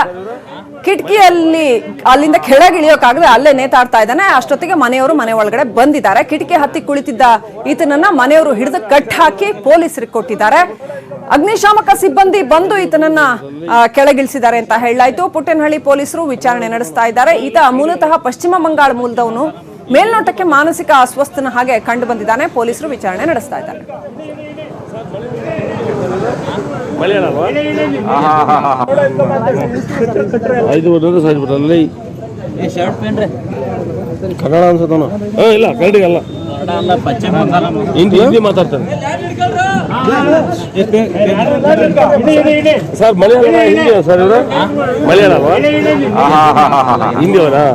ಅಲ್ಲಿಂದ ಕೆಳಗಿಳಿಯೋಕಾಗದೆ ಅಲ್ಲೇ ನೇತಾಡ್ತಾ ಇದ್ದಾನೆ. ಅಷ್ಟೊತ್ತಿಗೆ ಮನೆಯವರು ಮನೆ ಒಳಗಡೆ ಬಂದಿದ್ದಾರೆ. ಕಿಟಕಿ ಹತ್ತಿ ಕುಳಿತಿದ್ದ ಈತನನ್ನ ಮನೆಯವರು ಹಿಡಿದು ಕಟ್ ಹಾಕಿ ಪೊಲೀಸರಿಗೆ ಕೊಟ್ಟಿದ್ದಾರೆ. ಅಗ್ನಿಶಾಮಕ ಸಿಬ್ಬಂದಿ ಬಂದು ಈತನನ್ನ ಕೆಳಗಿಳಿಸಿದ್ದಾರೆ ಅಂತ ಹೇಳಲಾಯಿತು. ಪುಟ್ಟೇನಹಳ್ಳಿ ಪೊಲೀಸರು ವಿಚಾರಣೆ ನಡೆಸ್ತಾ ಇದ್ದಾರೆ. ಈತ ಮೂಲತಃ ಪಶ್ಚಿಮ ಬಂಗಾಳ ಮೂಲದವನು. ಮೇಲ್ನೋಟಕ್ಕೆ ಮಾನಸಿಕ ಅಸ್ವಸ್ಥನ ಹಾಗೆ ಕಂಡು ಬಂದಿದ್ದಾನೆ. ಪೊಲೀಸರು ವಿಚಾರಣೆ ನಡೆಸ್ತಾ ಇದ್ದಾರೆ. ಕನ್ನಡ ಅನ್ಸತ್ತವನು ಇಲ್ಲ, ಕನ್ನಡಿಗಲ್ಲ, ಹಿಂದಿ ಮಾತಾಡ್ತಾನೆ. ಸರ್ ಮಲಯಾಳ ಹಿಂದಿಯ ಸರ್ ಇವರು ಮಲಯಾಳವ ಹಿಂದಿಯವರಾ?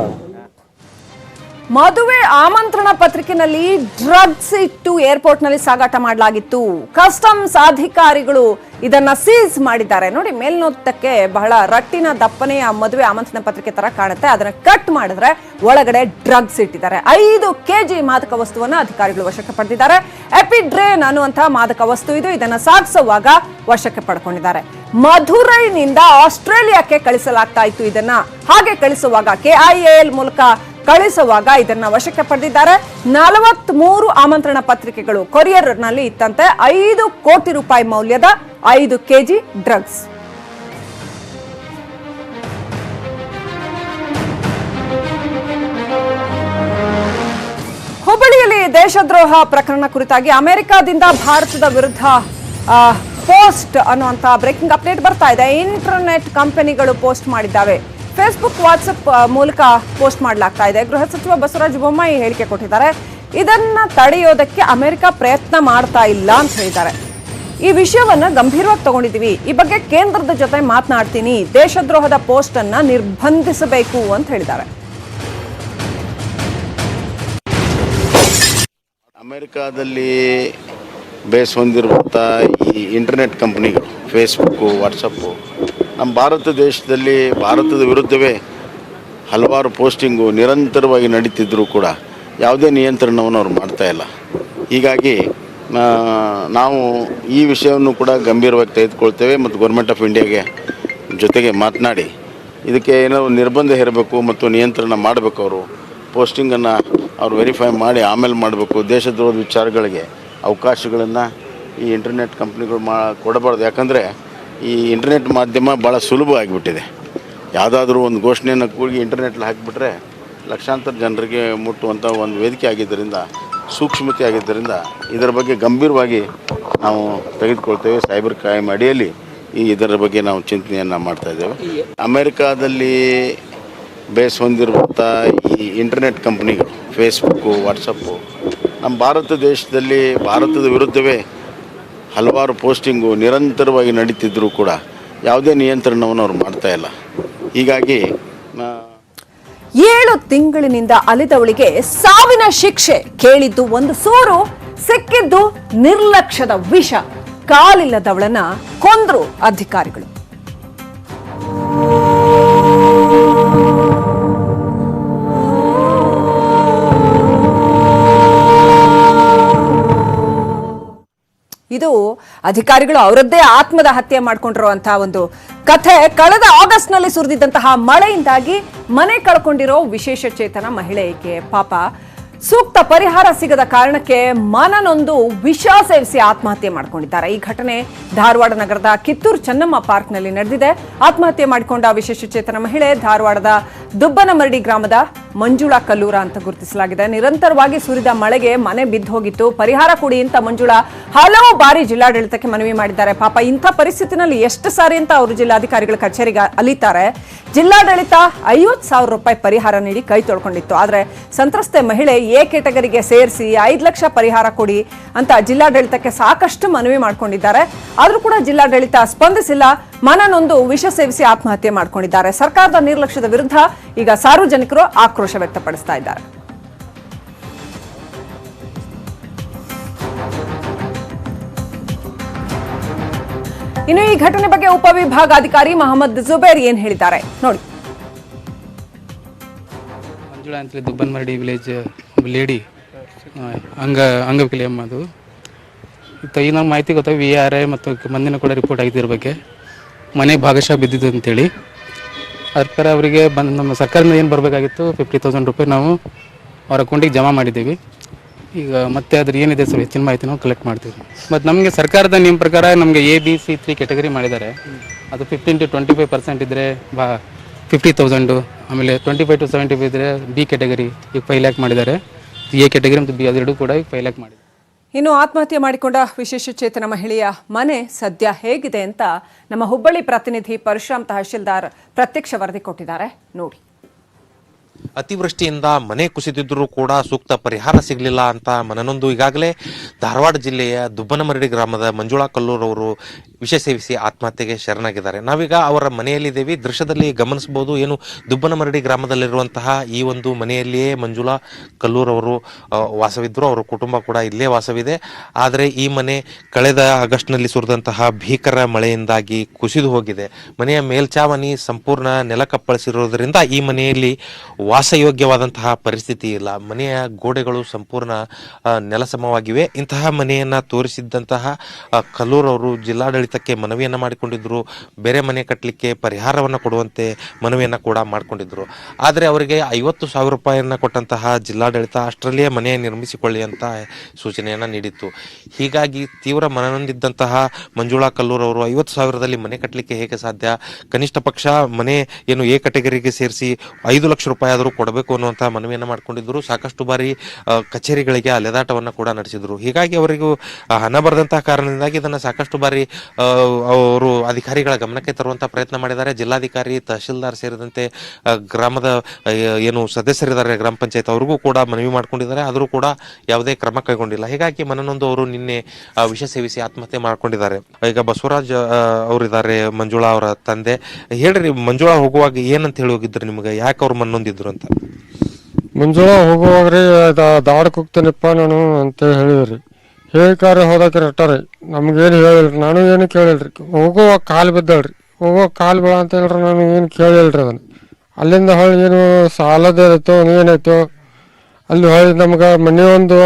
ಮದುವೆ ಆಮಂತ್ರಣ ಪತ್ರಿಕೆನಲ್ಲಿ ಡ್ರಗ್ಸ್ ಇಟ್ಟು ಏರ್ಪೋರ್ಟ್ ನಲ್ಲಿ ಸಾಗಾಟ ಮಾಡಲಾಗಿತ್ತು. ಕಸ್ಟಮ್ಸ್ ಅಧಿಕಾರಿಗಳು ಇದನ್ನ ಸೀಸ್ ಮಾಡಿದ್ದಾರೆ. ನೋಡಿ, ಮೇಲ್ನೋಟಕ್ಕೆ ಬಹಳ ರಟ್ಟಿನ ದಪ್ಪನೆಯ ಮದುವೆ ಆಮಂತ್ರಣ ಪತ್ರಿಕೆ ತರ ಕಾಣುತ್ತೆ. ಅದನ್ನ ಕಟ್ ಮಾಡಿದ್ರೆ ಒಳಗಡೆ ಡ್ರಗ್ಸ್ ಇಟ್ಟಿದ್ದಾರೆ. 5 kg ಮಾದಕ ವಸ್ತುವನ್ನ ಅಧಿಕಾರಿಗಳು ವಶಕ್ಕೆ ಪಡೆದಿದ್ದಾರೆ. ಎಪಿಡ್ರೇನ್ ಅನ್ನುವಂತಹ ಮಾದಕ ವಸ್ತು ಇದು. ಇದನ್ನ ಸಾಗಿಸುವಾಗ ವಶಕ್ಕೆ ಪಡ್ಕೊಂಡಿದ್ದಾರೆ. ಮಧುರೈನಿಂದ ಆಸ್ಟ್ರೇಲಿಯಾಕ್ಕೆ ಕಳಿಸಲಾಗ್ತಾ ಇತ್ತು. ಇದನ್ನ ಹಾಗೆ ಕಳಿಸುವಾಗ KIAL ಮೂಲಕ ಕಳಿಸುವಾಗ ಇದನ್ನ ವಶಕ್ಕೆ ಪಡೆದಿದ್ದಾರೆ. 43 ಆಮಂತ್ರಣ ಪತ್ರಿಕೆಗಳು ಕೊರಿಯರ್ ನಲ್ಲಿ ಇತ್ತಂತೆ. 5 ಕೋಟಿ ರೂಪಾಯಿ ಮೌಲ್ಯದ 5 kg ಡ್ರಗ್ಸ್. ಹುಬ್ಬಳ್ಳಿಯಲ್ಲಿ ದೇಶದ್ರೋಹ ಪ್ರಕರಣ ಕುರಿತಾಗಿ ಅಮೆರಿಕಾದಿಂದ ಭಾರತದ ವಿರುದ್ಧ ಪೋಸ್ಟ್ ಅನ್ನುವಂತ ಬ್ರೇಕಿಂಗ್ ಅಪ್ಡೇಟ್ ಬರ್ತಾ ಇದೆ. ಇಂಟರ್ನೆಟ್ ಕಂಪನಿಗಳು ಪೋಸ್ಟ್ ಮಾಡಿದ್ದಾವೆ. ಫೇಸ್ಬುಕ್, ವಾಟ್ಸ್ಆಪ್ ಮೂಲಕ ಪೋಸ್ಟ್ ಮಾಡಲಾಗ್ತಾ ಇದೆ. ಗೃಹ ಸಚಿವ ಬಸವರಾಜ ಬೊಮ್ಮಾಯಿ ಹೇಳಿಕೆ ಕೊಟ್ಟಿದ್ದಾರೆ. ಇದನ್ನ ತಡೆಯೋದಕ್ಕೆ ಅಮೆರಿಕ ಪ್ರಯತ್ನ ಮಾಡ್ತಾ ಇಲ್ಲ ಅಂತ ಹೇಳಿದ್ದಾರೆ. ಈ ವಿಷಯವನ್ನ ಗಂಭೀರವಾಗಿ ತಗೊಂಡಿದ್ದೀವಿ. ಈ ಬಗ್ಗೆ ಕೇಂದ್ರದ ಜೊತೆ ಮಾತನಾಡ್ತೀನಿ. ದೇಶದ್ರೋಹದ ಪೋಸ್ಟ್ ಅನ್ನ ನಿರ್ಬಂಧಿಸಬೇಕು ಅಂತ ಹೇಳಿದ್ದಾರೆ. ಅಮೆರಿಕಾದಲ್ಲಿ ಬೇಸ್ ಹೊಂದಿರುವಂಥ ಈ ಇಂಟರ್ನೆಟ್ ಕಂಪನಿಗಳು ಫೇಸ್ಬುಕ್ಕು, ವಾಟ್ಸಪ್ಪು ನಮ್ಮ ಭಾರತ ದೇಶದಲ್ಲಿ ಭಾರತದ ವಿರುದ್ಧವೇ ಹಲವಾರು ಪೋಸ್ಟಿಂಗು ನಿರಂತರವಾಗಿ ನಡೀತಿದ್ದರೂ ಕೂಡ ಯಾವುದೇ ನಿಯಂತ್ರಣವನ್ನು ಅವ್ರು ಮಾಡ್ತಾ ಇಲ್ಲ. ಹೀಗಾಗಿ ನಾವು ಈ ವಿಷಯವನ್ನು ಕೂಡ ಗಂಭೀರವಾಗಿ ತೆಗೆದುಕೊಳ್ತೇವೆ ಮತ್ತು ಗೌರ್ಮೆಂಟ್ ಆಫ್ ಇಂಡಿಯಾಗೆ ಜೊತೆಗೆ ಮಾತನಾಡಿ ಇದಕ್ಕೆ ಏನೋ ನಿರ್ಬಂಧ ಹೇರಬೇಕು ಮತ್ತು ನಿಯಂತ್ರಣ ಮಾಡಬೇಕು. ಅವರು ಪೋಸ್ಟಿಂಗನ್ನು ಅವ್ರು ವೆರಿಫೈ ಮಾಡಿ ಆಮೇಲೆ ಮಾಡಬೇಕು. ದೇಶದ್ರೋಹದ ವಿಚಾರಗಳಿಗೆ ಅವಕಾಶಗಳನ್ನು ಈ ಇಂಟರ್ನೆಟ್ ಕಂಪ್ನಿಗಳು ಕೊಡಬಾರ್ದು. ಯಾಕಂದರೆ ಈ ಇಂಟರ್ನೆಟ್ ಮಾಧ್ಯಮ ಭಾಳ ಸುಲಭ ಆಗಿಬಿಟ್ಟಿದೆ. ಯಾವುದಾದ್ರೂ ಒಂದು ಘೋಷಣೆಯನ್ನು ಕೂಗಿ ಇಂಟರ್ನೆಟ್ಲಿ ಹಾಕಿಬಿಟ್ರೆ ಲಕ್ಷಾಂತರ ಜನರಿಗೆ ಮುಟ್ಟುವಂಥ ಒಂದು ವೇದಿಕೆ ಆಗಿದ್ದರಿಂದ, ಸೂಕ್ಷ್ಮತೆ ಆಗಿದ್ದರಿಂದ ಇದರ ಬಗ್ಗೆ ಗಂಭೀರವಾಗಿ ನಾವು ತೆಗೆದುಕೊಳ್ತೇವೆ. ಸೈಬರ್ ಕ್ರೈಮ್ ಅಡಿಯಲ್ಲಿ ಇದರ ಬಗ್ಗೆ ನಾವು ಚಿಂತನೆಯನ್ನು ಮಾಡ್ತಾಯಿದ್ದೇವೆ. ಅಮೆರಿಕಾದಲ್ಲಿ ಬೇಸ್ ಹೊಂದಿರುವಂಥ ಈ ಇಂಟರ್ನೆಟ್ ಕಂಪನಿಗಳು ಫೇಸ್ಬುಕ್ಕು, ವಾಟ್ಸಪ್ಪು ನಮ್ಮ ಭಾರತ ದೇಶದಲ್ಲಿ ಭಾರತದ ವಿರುದ್ಧವೇ ಹಲವಾರು ಪೋಸ್ಟಿಂಗು ನಿರಂತರವಾಗಿ ನಡೀತಿದ್ದರೂ ಕೂಡ ಯಾವುದೇ ನಿಯಂತ್ರಣವನ್ನು ಅವ್ರು ಮಾಡ್ತಾ ಇಲ್ಲ. ಹೀಗಾಗಿ 7 ತಿಂಗಳಿನಿಂದ ಅಲಿದವಳಿಗೆ ಸಾವಿನ ಶಿಕ್ಷೆ ಕೇಳಿದ್ದು ಒಂದು ಸೂರು, ಸಿಕ್ಕಿದ್ದು ನಿರ್ಲಕ್ಷ್ಯದ ವಿಷ. ಕಾಲಿಲ್ಲದವಳನ್ನ ಕೊಂದ್ರು ಅಧಿಕಾರಿಗಳು. ಇದು ಅಧಿಕಾರಿಗಳು ಅವರದ್ದೇ ಆತ್ಮದ ಹತ್ಯೆ ಮಾಡಿಕೊಂಡಿರುವಂತಹ ಒಂದು ಕಥೆ. ಕಳೆದ ಆಗಸ್ಟ್ ನಲ್ಲಿ ಸುರಿದಿದ್ದಂತಹ ಮಳೆಯಿಂದಾಗಿ ಮನೆ ಕಳ್ಕೊಂಡಿರೋ ವಿಶೇಷ ಚೇತನ ಮಹಿಳೆ ಈಕೆ. ಪಾಪ ಸೂಕ್ತ ಪರಿಹಾರ ಸಿಗದ ಕಾರಣಕ್ಕೆ ಮನನೊಂದು ವಿಷ ಸೇವಿಸಿ ಆತ್ಮಹತ್ಯೆ ಮಾಡಿಕೊಂಡಿದ್ದಾರೆ. ಈ ಘಟನೆ ಧಾರವಾಡ ನಗರದ ಕಿತ್ತೂರು ಚೆನ್ನಮ್ಮ ಪಾರ್ಕ್ನಲ್ಲಿ ನಡೆದಿದೆ. ಆತ್ಮಹತ್ಯೆ ಮಾಡಿಕೊಂಡ ವಿಶೇಷ ಚೇತನ ಮಹಿಳೆ ಧಾರವಾಡದ ದುಬ್ಬನಮರಡಿ ಗ್ರಾಮದ ಮಂಜುಳಾ ಕಲ್ಲೂರ ಅಂತ ಗುರುತಿಸಲಾಗಿದೆ. ನಿರಂತರವಾಗಿ ಸುರಿದ ಮಳೆಗೆ ಮನೆ ಬಿದ್ದು ಹೋಗಿತ್ತು. ಪರಿಹಾರ ಕೊಡಿ ಅಂತ ಮಂಜುಳಾ ಹಲವು ಬಾರಿ ಜಿಲ್ಲಾಡಳಿತಕ್ಕೆ ಮನವಿ ಮಾಡಿದ್ದಾರೆ. ಪಾಪ ಇಂಥ ಪರಿಸ್ಥಿತಿನಲ್ಲಿ ಎಷ್ಟು ಸಾರಿ ಅಂತ ಅವರು ಜಿಲ್ಲಾಧಿಕಾರಿಗಳ ಕಚೇರಿಗೆ ಅಲಿತಾರೆ. ಜಿಲ್ಲಾಡಳಿತ 50,000 ರೂಪಾಯಿ ಪರಿಹಾರ ನೀಡಿ ಕೈ ತೊಳ್ಕೊಂಡಿತ್ತು. ಆದರೆ ಸಂತ್ರಸ್ತೆ ಮಹಿಳೆ ಎ ಕೆಟಗರಿಗೆ ಸೇರಿಸಿ 5 ಲಕ್ಷ ಪರಿಹಾರ ಕೊಡಿ ಅಂತ ಜಿಲ್ಲಾಡಳಿತಕ್ಕೆ ಸಾಕಷ್ಟು ಮನವಿ ಮಾಡಿಕೊಂಡಿದ್ದಾರೆ. ಆದರೂ ಕೂಡ ಜಿಲ್ಲಾಡಳಿತ ಸ್ಪಂದಿಸಿಲ್ಲ. ಮನನೊಂದು ವಿಷ ಸೇವಿಸಿ ಆತ್ಮಹತ್ಯೆ ಮಾಡಿಕೊಂಡಿದ್ದಾರೆ. ಸರ್ಕಾರದ ನಿರ್ಲಕ್ಷ್ಯದ ವಿರುದ್ಧ ಈಗ ಸಾರ್ವಜನಿಕರು ಆಕ್ರೋಶ ವ್ಯಕ್ತಪಡಿಸ್ತಾ ಇದ್ದಾರೆ. ಇನ್ನು ಈ ಘಟನೆ ಬಗ್ಗೆ ಉಪವಿಭಾಗಾಧಿಕಾರಿ ಮೊಹಮ್ಮದ್ ಜುಬೇರ್ ಏನ್ ಹೇಳಿದ್ದಾರೆ ನೋಡಿ. ಮಂಜುಳಾ ಅಂತೇಳಿ ದುಬ್ಬನಮರಡಿ ವಿಲೇಜ್ ಲೇಡಿ ಅಂಗವಿಕಲಿ ಅಮ್ಮ. ಅದು ಈಗ ನಮ್ಮ ಮಾಹಿತಿ ಗೊತ್ತಾಗ VRI ಮತ್ತು ಮಂದಿನ ಕೂಡ ರಿಪೋರ್ಟ್ ಆಗಿದ್ದ ಬಗ್ಗೆ ಮನೆ ಭಾಗಶಃ ಬಿದ್ದಿದ್ದು ಅಂತೇಳಿ ಅದ್ರ ಪ್ರಕಾರ ಅವರಿಗೆ ನಮ್ಮ ಸರ್ಕಾರದಿಂದ ಏನು ಬರಬೇಕಾಗಿತ್ತು 50,000 ರೂಪಾಯಿ ನಾವು ಅವ್ರ ಅಕೌಂಟಿಗೆ ಜಮಾ ಮಾಡಿದ್ದೀವಿ. ಈಗ ಮತ್ತೆ ಅದ್ರ ಏನಿದೆ ಸರ್ ಹೆಚ್ಚಿನ ಮಾಹಿತಿ ನಾವು ಕಲೆಕ್ಟ್ ಮಾಡ್ತೀವಿ. ಮತ್ತು ನಮಗೆ ಸರ್ಕಾರದ ನಿಯಮ ಪ್ರಕಾರ ನಮಗೆ ABC3 ಕ್ಯಾಟಗರಿ ಮಾಡಿದ್ದಾರೆ. ಅದು 15 to 25% ಇದ್ದರೆ 50,000, ಆಮೇಲೆ 25 to 75 ಇದ್ದರೆ B ಕ್ಯಾಟಗರಿ ಈಗ 5 lakh ಮಾಡಿದ್ದಾರೆ. A ಕ್ಯಾಟಗರಿ ಮತ್ತು B ಅದೆರಡು ಕೂಡ ಈಗ 5 lakh ಮಾಡಿದ್ದಾರೆ. ಇನ್ನು ಆತ್ಮಹತ್ಯೆ ಮಾಡಿಕೊಂಡ ವಿಶೇಷ ಚೇತನ ಮಹಿಳೆಯ ಮನೆ ಸದ್ಯ ಹೇಗಿದೆ ಅಂತ ನಮ್ಮ ಹುಬ್ಬಳ್ಳಿ ಪ್ರತಿನಿಧಿ ಪರಶುರಾಮ್ ತಹಶೀಲ್ದಾರ್ ಪ್ರತ್ಯಕ್ಷ ವರದಿ ಕೊಟ್ಟಿದ್ದಾರೆ ನೋಡಿ. ಅತಿವೃಷ್ಟಿಯಿಂದ ಮನೆ ಕುಸಿದಿದ್ದರೂ ಕೂಡ ಸೂಕ್ತ ಪರಿಹಾರ ಸಿಗಲಿಲ್ಲ ಅಂತ ಮನನೊಂದು ಈಗಾಗಲೇ ಧಾರವಾಡ ಜಿಲ್ಲೆಯ ದುಬ್ಬನಮರಡಿ ಗ್ರಾಮದ ಮಂಜುಳಾ ಕಲ್ಲೂರ್ ಅವರು ವಿಷ ಸೇವಿಸಿ ಆತ್ಮಹತ್ಯೆಗೆ ಶರಣಾಗಿದ್ದಾರೆ. ನಾವೀಗ ಅವರ ಮನೆಯಲ್ಲಿದ್ದೇವೆ. ದೃಶ್ಯದಲ್ಲಿ ಗಮನಿಸಬಹುದು, ಏನು ದುಬ್ಬನಮರಡಿ ಗ್ರಾಮದಲ್ಲಿರುವಂತಹ ಈ ಒಂದು ಮನೆಯಲ್ಲಿಯೇ ಮಂಜುಳಾ ಕಲ್ಲೂರ್ ಅವರು ವಾಸವಿದ್ದರು. ಅವರ ಕುಟುಂಬ ಕೂಡ ಇಲ್ಲೇ ವಾಸವಿದೆ. ಆದರೆ ಈ ಮನೆ ಕಳೆದ ಆಗಸ್ಟ್ನಲ್ಲಿ ಸುರಿದಂತಹ ಭೀಕರ ಮಳೆಯಿಂದಾಗಿ ಕುಸಿದು ಹೋಗಿದೆ. ಮನೆಯ ಮೇಲ್ಚಾವಣಿ ಸಂಪೂರ್ಣ ನೆಲಕಪ್ಪಳಿಸಿರುವುದರಿಂದ ಈ ಮನೆಯಲ್ಲಿ ವಾಸಯೋಗ್ಯವಾದಂತಹ ಪರಿಸ್ಥಿತಿ ಇಲ್ಲ. ಮನೆಯ ಗೋಡೆಗಳು ಸಂಪೂರ್ಣ ನೆಲಸಮವಾಗಿವೆ. ಇಂತಹ ಮನೆಯನ್ನ ತೋರಿಸಿದ್ದಂತಹ ಕಲ್ಲೂರ್ ಅವರು ಜಿಲ್ಲಾಡಳಿತಕ್ಕೆ ಮನವಿಯನ್ನ ಮಾಡಿಕೊಂಡಿದ್ರು. ಬೇರೆ ಮನೆ ಕಟ್ಟಲಿಕ್ಕೆ ಪರಿಹಾರವನ್ನು ಕೊಡುವಂತೆ ಮನವಿಯನ್ನ ಕೂಡ ಮಾಡಿಕೊಂಡಿದ್ರು. ಆದರೆ ಅವರಿಗೆ 50,000 ರೂಪಾಯಿಯನ್ನ ಕೊಟ್ಟಂತಹ ಜಿಲ್ಲಾಡಳಿತ ಅಷ್ಟರಲ್ಲಿಯೇ ಮನೆ ನಿರ್ಮಿಸಿಕೊಳ್ಳಿ ಅಂತ ಸೂಚನೆಯನ್ನ ನೀಡಿತ್ತು. ಹೀಗಾಗಿ ತೀವ್ರ ಮನನೊಂದಿದ್ದಂತಹ ಮಂಜುಳಾ ಕಲ್ಲೂರ್ ಅವರು 50,000ದಲ್ಲಿ ಮನೆ ಕಟ್ಟಲಿಕ್ಕೆ ಹೇಗೆ ಸಾಧ್ಯ, ಕನಿಷ್ಠ ಪಕ್ಷ ಮನೆ ಏನು ಎ ಕೆಟಗರಿಗೆ ಸೇರಿಸಿ 5 ಲಕ್ಷ ರೂಪಾಯಿ ಆದರೂ ಕೊಡಬೇಕು ಅನ್ನುವಂತಹ ಮನವಿಯನ್ನ ಮಾಡಿಕೊಂಡಿದ್ರು. ಸಾಕಷ್ಟು ಬಾರಿ ಕಚೇರಿಗಳಿಗೆ ಅಲೆದಾಟವನ್ನು ಕೂಡ ನಡೆಸಿದ್ರು. ಹೀಗಾಗಿ ಅವರಿಗೂ ಹಣ ಬರದಂತಹ ಕಾರಣದಿಂದಾಗಿ ಇದನ್ನು ಸಾಕಷ್ಟು ಬಾರಿ ಅವರು ಅಧಿಕಾರಿಗಳ ಗಮನಕ್ಕೆ ತರುವಂತಹ ಪ್ರಯತ್ನ ಮಾಡಿದ್ದಾರೆ. ಜಿಲ್ಲಾಧಿಕಾರಿ, ತಹಶೀಲ್ದಾರ್ ಸೇರಿದಂತೆ ಗ್ರಾಮದ ಏನು ಸದಸ್ಯರಿದ್ದಾರೆ ಗ್ರಾಮ ಪಂಚಾಯತ್ ಅವ್ರಿಗೂ ಕೂಡ ಮನವಿ ಮಾಡ್ಕೊಂಡಿದ್ದಾರೆ. ಆದರೂ ಕೂಡ ಯಾವುದೇ ಕ್ರಮ ಕೈಗೊಂಡಿಲ್ಲ. ಹೀಗಾಗಿ ಮನನೊಂದು ಅವರು ನಿನ್ನೆ ವಿಷ ಸೇವಿಸಿ ಆತ್ಮಹತ್ಯೆ ಮಾಡ್ಕೊಂಡಿದ್ದಾರೆ. ಈಗ ಬಸವರಾಜ್ ಅವರಿದ್ದಾರೆ, ಮಂಜುಳಾ ಅವರ ತಂದೆ. ಹೇಳ್ರಿ, ಮಂಜುಳಾ ಹೋಗುವಾಗ ಏನಂತ ಹೇಳಿ ಹೋಗಿದ್ರು ನಿಮ್ಗೆ? ಯಾಕೆ ಅವ್ರು ಮನನೊಂದಿದ್ರು ಅಂತ? ಮುಂಜಾನೆ ಹೋಗುವಾಗ್ರಿ ದಾಡಕ್ಕೆ ಹೋಗ್ತೇನಪ್ಪ ನಾನು ಅಂತೇಳಿ ಹೇಳಿದ್ರಿ. ಹೇಳಿಕಾರ ಹೋದಾಕ್ರಿ ಅಟ್ಟಾರಿ, ನಮ್ಗೇನು ಹೇಳಿಲ್ರಿ. ನಾನು ಏನು ಕೇಳಿಲ್ರಿ. ಹೋಗುವಾಗ ಕಾಲು ಬಿದ್ದಳ್ರಿ. ಹೋಗುವಾಗ ಕಾಲು ಬೀಳ ಅಂತ ಹೇಳ್ರಿ. ನಾನು ಏನು ಕೇಳಿಲ್ರಿ ಅದನ್ನು. ಅಲ್ಲಿಂದ ಹೊಳ್ಳಿ ಏನು ಸಾಲದೇನೈತೋ ಏನಾಯ್ತೋ ಅಲ್ಲಿ ಹೊಳ್ಳಿ ನಮ್ಗೆ ಮನೆ ಒಂದು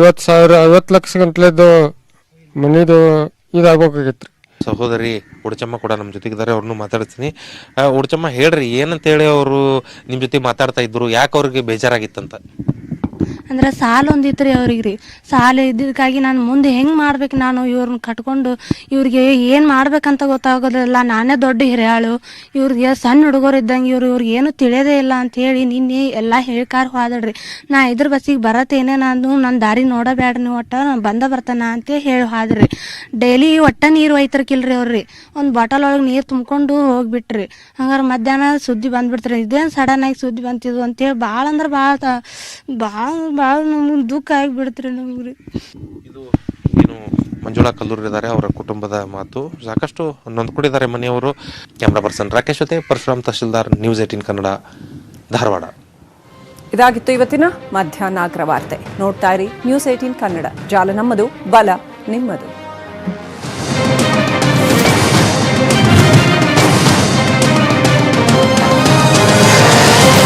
50 ಲಕ್ಷ ಗಂಟ್ಲೆದ್ದು ಮನೆದು ಇದಾಗಬೇಕಾಗಿತ್ತು. ಸಹೋದರಿ ಉಡಚಮ್ಮ ಕೂಡ ನಮ್ಮ ಜೊತೆಗಿದ್ದಾರೆ, ಅವ್ರನ್ನು ಮಾತಾಡ್ತೀನಿ. ಉಡಚಮ್ಮ, ಹೇಳ್ರಿ, ಏನಂತ ಹೇಳಿ ಅವರು ನಿಮ್ ಜೊತೆ ಮಾತಾಡ್ತಾ ಇದ್ರು? ಯಾಕೆ ಅವ್ರಿಗೆ ಬೇಜಾರಾಗಿತ್ತಂತ? ಅಂದ್ರೆ ಸಾಲ ಒಂದಿತ್ತು ರೀ ಅವ್ರಿಗೆ ರೀ. ಸಾಲ ಇದ್ದಿದ್ದಕ್ಕಾಗಿ ನಾನು ಮುಂದೆ ಹೆಂಗೆ ಮಾಡ್ಬೇಕು, ನಾನು ಇವ್ರನ್ನ ಕಟ್ಕೊಂಡು ಇವ್ರಿಗೆ ಏನು ಮಾಡ್ಬೇಕಂತ ಗೊತ್ತಾಗೋದಿಲ್ಲ. ನಾನೇ ದೊಡ್ಡ ಹಿರಿಯಾಳು, ಇವ್ರಿಗೆ ಸಣ್ಣ ಹುಡುಗರು ಇದ್ದಂಗೆ ಇವ್ರಿಗೆ ಏನು ತಿಳಿಯೋದೇ ಇಲ್ಲ ಅಂಥೇಳಿ ನಿನ್ನೆ ಎಲ್ಲ ಹೇಳ್ಕಾರ ಹೋದಳ್ರಿ. ನಾ ಇದ್ರ ಬಸ್ಸಿಗೆ ಬರತ್ತೇನೆ, ನನ್ನ ದಾರಿ ನೋಡಬೇಡ್ರಿ ನೀವು, ಒಟ್ಟು ನಾನು ಬರ್ತಾನ ಅಂತ ಹೇಳಿ ಹೋದ್ರಿ. ಡೈಲಿ ಒಟ್ಟ ನೀರು ಒಯ್ತಿರ್ಕಿಲ್ರಿ ಅವ್ರಿ. ಒಂದು ಬಾಟಲ್ ಒಳಗೆ ನೀರು ತುಂಬ್ಕೊಂಡು ಹೋಗ್ಬಿಟ್ರಿ. ಹಂಗಾರೆ ಮಧ್ಯಾಹ್ನ ಸುದ್ದಿ ಬಂದ್ಬಿಡ್ತೀರಿ. ಇದೇನು ಸಡನ್ ಆಗಿ ಸುದ್ದಿ ಬಂತಿದ್ವು ಅಂತೇಳಿ ಭಾಳ ಅಂದ್ರೆ ಭಾಳ ನಮ್ಗೆ ದುಃಖ ಆಗಿಬಿಡ್ತ್ರಿ ನಮ್ಗೆ. ಇದು ಏನು ಮಂಜುಳಾ ಕಲ್ಲೂರ್ ಇದ್ದಾರೆ, ಅವರ ಕುಟುಂಬದ ಮಾತು. ಸಾಕಷ್ಟು ನೊಂದ್ಕೊಂಡಿದ್ದಾರೆ ಮನೆಯವರು. ಕ್ಯಾಮ್ರಾ ಪರ್ಸನ್ ರಾಕೇಶ್ ಜೊತೆ ಪರಶುರಾಮ್, ತಹಶೀಲ್ದಾರ್, ನ್ಯೂಸ್ 18 ಕನ್ನಡ, ಧಾರವಾಡ. ಇದಾಗಿತ್ತು ಇವತ್ತಿನ ಮಧ್ಯಾಹ್ನ ಅಗ್ರ ವಾರ್ತೆ. ನೋಡ್ತಾ ಇರಿ ನ್ಯೂಸ್ 18 ಕನ್ನಡ. ಜಾಲ ನಮ್ಮದು, ಬಲ ನಿಮ್ಮದು.